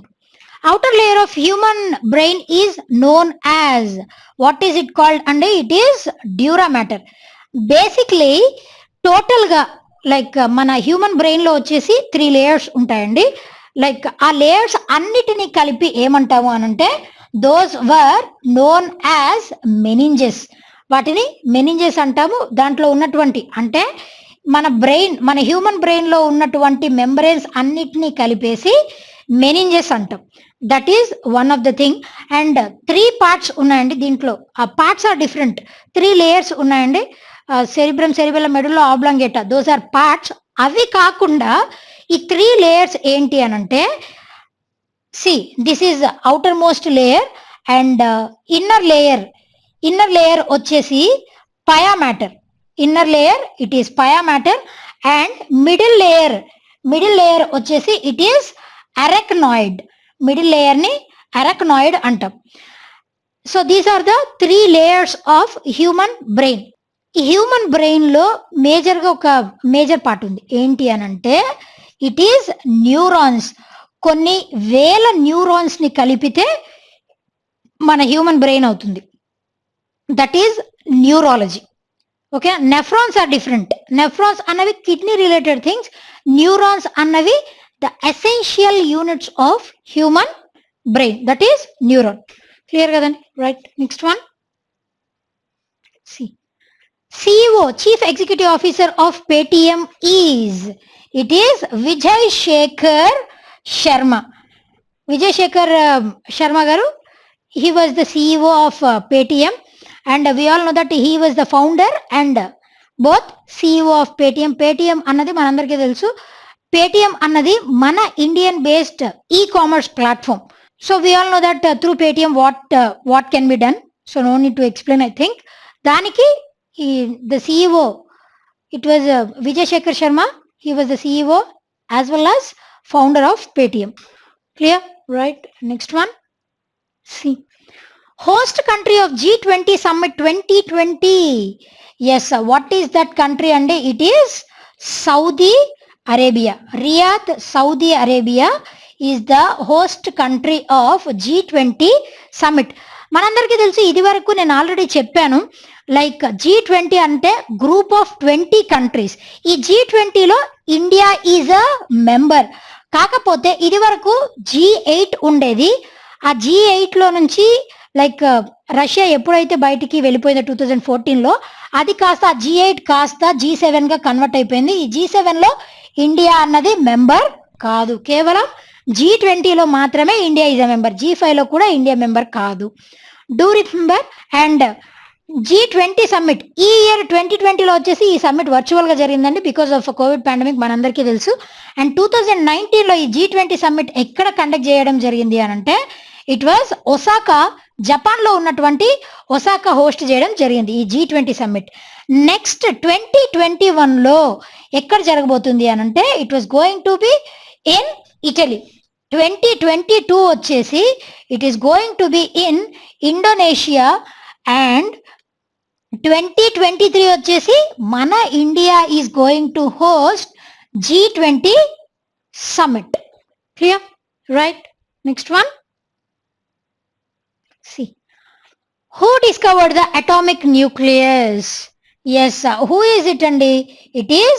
outer layer of human brain is known as, what is it called అంటే it is dura matter. Basically total గా లైక్ మన హ్యూమన్ బ్రెయిన్ లో వచ్చేసి 3 లేయర్స్ ఉంటాయండి. లైక్ ఆ లేయర్స్ అన్నిటినీ కలిపి ఏమంటాము అనంటే those were known as meninges. వాటిని మెనింజెస్ అంటాము. దాంట్లో ఉన్నటువంటి అంటే మన హ్యూమన్ బ్రెయిన్ లో ఉన్నటువంటి మెంబ్రెయిన్స్ అన్నిటినీ కలిపేసి మెనింజెస్ అంటాం. That is one of the thing. And 3 parts ఉన్నాయండి దీంట్లో. ఆ పార్ట్స్ ఆర్ డిఫరెంట్. 3 లేయర్స్ ఉన్నాయండి. Cerebrum, cerebellum, medulla oblongata, those are parts. అవి కాకుండా ఈ 3 లేయర్స్ ఏంటి అనంటే see this is outermost layer and inner layer వచ్చేసి pia matter. Inner layer it is pia matter. And middle layer వచ్చేసి it is arachnoid. Middle layer ని arachnoid అంటాం. So these are the 3 layers of human brain. ఈ human brain లో major గా ఒక major part ఉంది. ఏంటి అనంటే ఇట్ ఈస్ న్యూరాన్స్. కొన్ని వేల న్యూరాన్స్ ని కలిపితే మన హ్యూమన్ బ్రెయిన్ అవుతుంది. That is neurology. Okay. Nephrons are different. Nephrons అన్నవి కిడ్నీ రిలేటెడ్ థింగ్స్. న్యూరాన్స్ అన్నవి the essential units of human brain, that is neuron. Clear kadandi? Right. Next one, see CEO, Chief Executive Officer of Paytm is, it is Vijay Shekhar Sharma. Vijay Shekhar Sharma garu, he was the CEO of Paytm, and we all know that he was the founder and both CEO of Paytm. Paytm annadi manandariki telusu. Paytm అన్నది మన Indian based e-commerce platform. So we all know that through Paytm what can be done. So no need to explain I think. దానికి the CEO it was Vijay Shekhar Sharma. He was the CEO as well as founder of Paytm. Clear? Right. Next one, see host country of G20 summit 2020. Yes, what is that country అంటే it is Saudi Arabia. Riyadh, Saudi Arabia is the host country of G20 summit. మనందరికీ తెలుసు, ఇది వరకు నేను already చెప్పాను, like G20 అంటే group of 20 countries. ఈ G20లో India is a member. కాకపోతే ఇది వరకు G8 ఉండేది. ఆ G8లో నుంచి లైక్ రష్యా ఎప్పుడైతే బయటికి వెళ్ళిపోయిందో 2014లో, అది కాస్త G8 కాస్త G7 గా కన్వర్ట్ అయిపోయింది. ఈ G7లో ఇండియా అన్నది మెంబర్ కాదు. కేవలం G20లో మాత్రమే ఇండియా ఈజ్ అ మెంబర్. G5లో కూడా ఇండియా మెంబర్ కాదు. Do remember. And G20 summit ఈ ఇయర్ 2020లో వచ్చేసి ఈ సమ్మిట్ వర్చువల్ గా జరిగిందండి బికాస్ ఆఫ్ కోవిడ్ పాండమిక్, మనందరికీ తెలుసు. అండ్ 2019లో ఈ G20 సమ్మిట్ ఎక్కడ కండక్ట్ చేయడం జరిగింది అని అంటే ఇట్ వాజ్ ఒసాకా, జపాన్ లో ఉన్నటువంటి ఒసాకా హోస్ట్ చేయడం జరిగింది ఈ G20 సమ్మిట్. నెక్స్ట్ 2021లో ఎక్కడ జరగబోతుంది అని అంటే it was going to be in Italy. 2022 వచ్చేసి it is going to be in Indonesia. And 2023 వచ్చేసి మన India is going to host G20 summit. Clear? Right. Next one, see who discovered the atomic nucleus. Yes, who is it andi? It is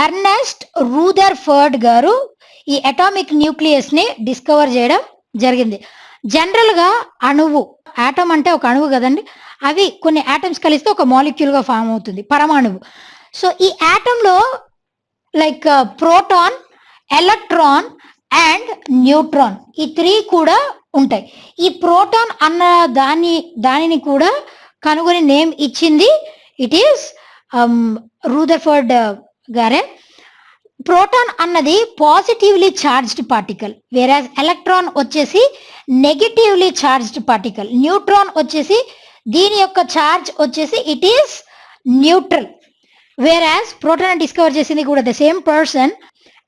Ernest Rutherford garu ఈ atomic nucleus ని discover చేయడం జరిగింది. General గా అణువు, atom అంటే ఒక అణువు కదండి, అవి కొన్ని ఆటమ్స్ కలిస్తే ఒక మాలిక్యూల్ గా ఫామ్ అవుతుంది, పరమాణువు. సో ఈ ఆటమ్ లో like proton, electron and neutron, ఈ 3 కూడా ఉంటాయి. ఈ ప్రోటాన్ అన్న దానిని కూడా కనుగొని నేమ్ ఇచ్చింది ఇట్ ఈస్ రూదర్ఫర్డ్ గారే. ప్రోటాన్ అన్నది positively charged particle, whereas electron వచ్చేసి నెగటివ్లీ చార్జ్డ్ పార్టికల్. న్యూట్రాన్ వచ్చేసి దీని యొక్క చార్జ్ వచ్చేసి it is neutral. Whereas proton discover చేసింది కూడా ద సేమ్ పర్సన్.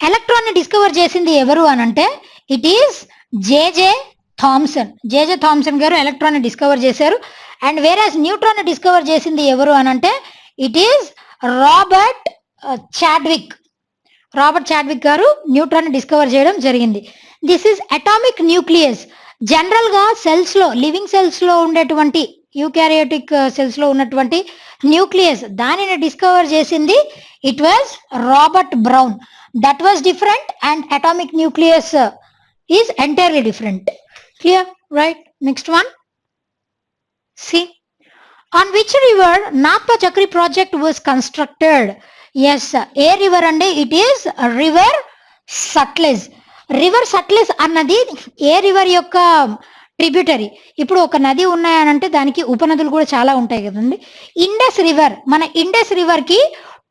ఎలక్ట్రాన్ ని డిస్కవర్ చేసింది ఎవరు అని అంటే it is JJ Thomson. JJ Thomson గారు ఎలక్ట్రాన్ ని డిస్కవర్ చేశారు. అండ్ వేరాజ్ న్యూట్రాన్ ని డిస్కవర్ చేసింది ఎవరు అని అంటే it is Robert Chadwick. Robert Chadwick గారు న్యూట్రాన్ ని డిస్కవర్ చేయడం జరిగింది. This is atomic nucleus. General గా సెల్స్ లో, లివింగ్ సెల్స్ లో ఉండేటువంటి యూకారియోటిక్ సెల్స్ లో ఉన్నటువంటి న్యూక్లియస్, దానిని డిస్కవర్ చేసింది it was Robert Brown. That was different and atomic nucleus is entirely different. Clear, right? Next one, see on which river Nathpa Chakri project was constructed? Yes, ఏ river అండి? It is river Sutlej. River Sutlej అన్నది ఏ river యొక్క tributary? ఇప్పుడు ఒక నది ఉన్నాయనంటే దానికి ఉపనదులు కూడా చాలా ఉంటాయి కదండి. ఇండస్ రివర్, మన ఇండస్ రివర్ కి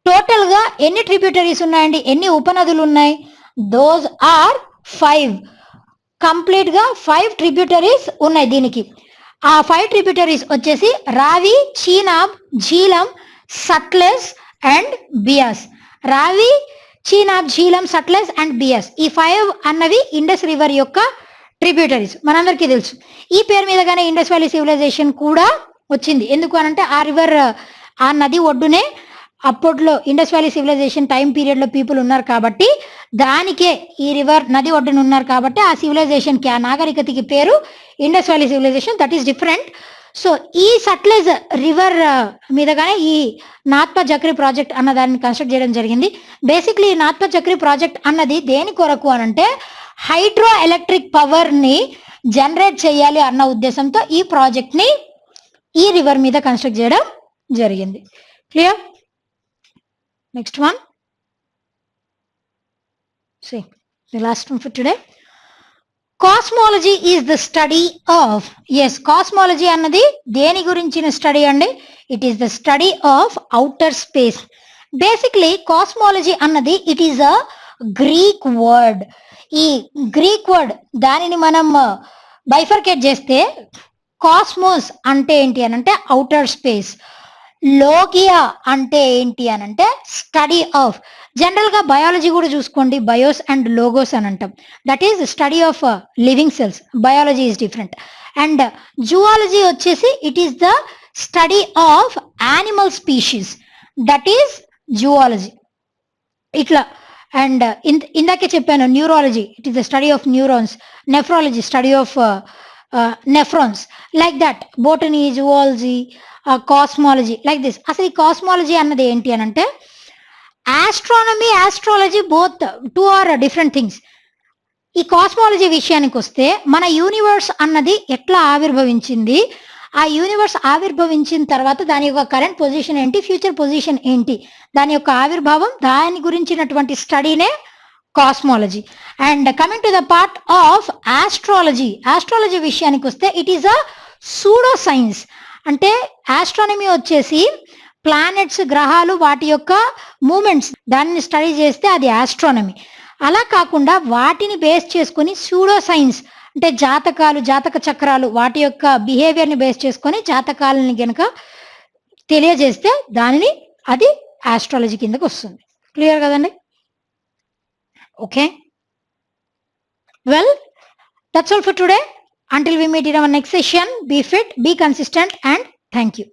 టోటల్ గా ఎన్ని ట్రిబ్యూటరీస్ ఉన్నాయండి? ఎన్ని ఉపనదులు ఉన్నాయి? Those are 5. కంప్లీట్ గా 5 ట్రిబ్యూటరీస్ ఉన్నాయి దీనికి. ఆ 5 ట్రిబ్యూటరీస్ వచ్చేసి రావి, చీనాబ్, ఝీలం, సట్లెజ్ అండ్ బియాస్. రావి, చీనాబ్, ఝీలం, సట్లెజ్ అండ్ బియాస్, ఈ 5 అన్నవి ఇండస్ రివర్ యొక్క ట్రిబ్యూటరీస్. మనందరికీ తెలుసు. ఈ పేరు మీదగానే ఇండస్ వ్యాలీ సివిలైజేషన్ కూడా వచ్చింది. ఎందుకు అనంటే ఆ రివర్, ఆ నది ఒడ్డునే అప్పట్లో Indus Valley Civilisation time period లో పీపుల్ ఉన్నారు కాబట్టి, దానికే ఈ రివర్ నది ఒడ్డున ఉన్నారు కాబట్టి ఆ సివిలైజేషన్ కి, ఆ నాగరికతకి పేరు Indus Valley Civilisation. That is different. So ఈ సట్లెజ్ రివర్ మీదగానే ఈ నాథ్పా చక్రి ప్రాజెక్ట్ అన్న దాన్ని కన్స్ట్రక్ట్ చేయడం జరిగింది. బేసిక్లీ ఈ నాథ్పా చక్రి ప్రాజెక్ట్ అన్నది దేని కొరకు అనంటే హైడ్రో ఎలక్ట్రిక్ పవర్ ని జనరేట్ చేయాలి అన్న ఉద్దేశంతో ఈ ప్రాజెక్ట్ ని ఈ రివర్ మీద కన్స్ట్రక్ట్ చేయడం జరిగింది. Clear? Next one, see the last one for today. Cosmology is the study of, yes, cosmology అన్నది దేని గురించిన స్టడీ అండి? It is the study of outer space. Basically cosmology అన్నది it is a Greek word. ఈ Greek word దానిని మనం bifurcate చేస్తే cosmos అంటే ఏంటి అనంటే అవుటర్ స్పేస్, లోగియా అంటే ఏంటి అనంటే స్టడీ ఆఫ్. జనరల్ గా బయాలజీ కూడా చూసుకోండి, బయోస్ అండ్ లోగోస్ అని అంటాం. That is study of living cells. Biology is different. And zoology వచ్చేసి it is the study of animal species. That is zoology. ఇట్లా. అండ్ ఇందాకే చెప్పాను neurology, it is the study of neurons. Nephrology study of nephrons. Like that botany, zoology, cosmology, like this. అసలు ఈ cosmology అన్నది ఏంటి అని అంటే astronomy, astrology both 2 are different things. ఈ కాస్మాలజీ విషయానికి వస్తే మన యూనివర్స్ అన్నది ఎట్లా ఆవిర్భవించింది, ఆ యూనివర్స్ ఆవిర్భవించిన తర్వాత దాని యొక్క కరెంట్ పొజిషన్ ఏంటి, ఫ్యూచర్ పొజిషన్ ఏంటి, దాని యొక్క ఆవిర్భావం, దాని గురించినటువంటి స్టడీనే cosmology. And coming to the part of astrology, astrology విషయానికి వస్తే it is a pseudo science. అంటే ఆస్ట్రానమీ వచ్చేసి ప్లానెట్స్, గ్రహాలు, వాటి యొక్క మూమెంట్స్, దాన్ని స్టడీ చేస్తే అది ఆస్ట్రానమీ. అలా కాకుండా వాటిని బేస్ చేసుకొని సూడో సైన్స్ అంటే జాతకాలు, జాతక చక్రాలు, వాటి యొక్క బిహేవియర్ని బేస్ చేసుకొని జాతకాలని గనక తెలియజేస్తే దానిని అది ఆస్ట్రాలజీ కిందకు వస్తుంది. క్లియర్ కదండి? Okay, well, that's all for today. Until we meet in our next session, be fit, be consistent, and thank you.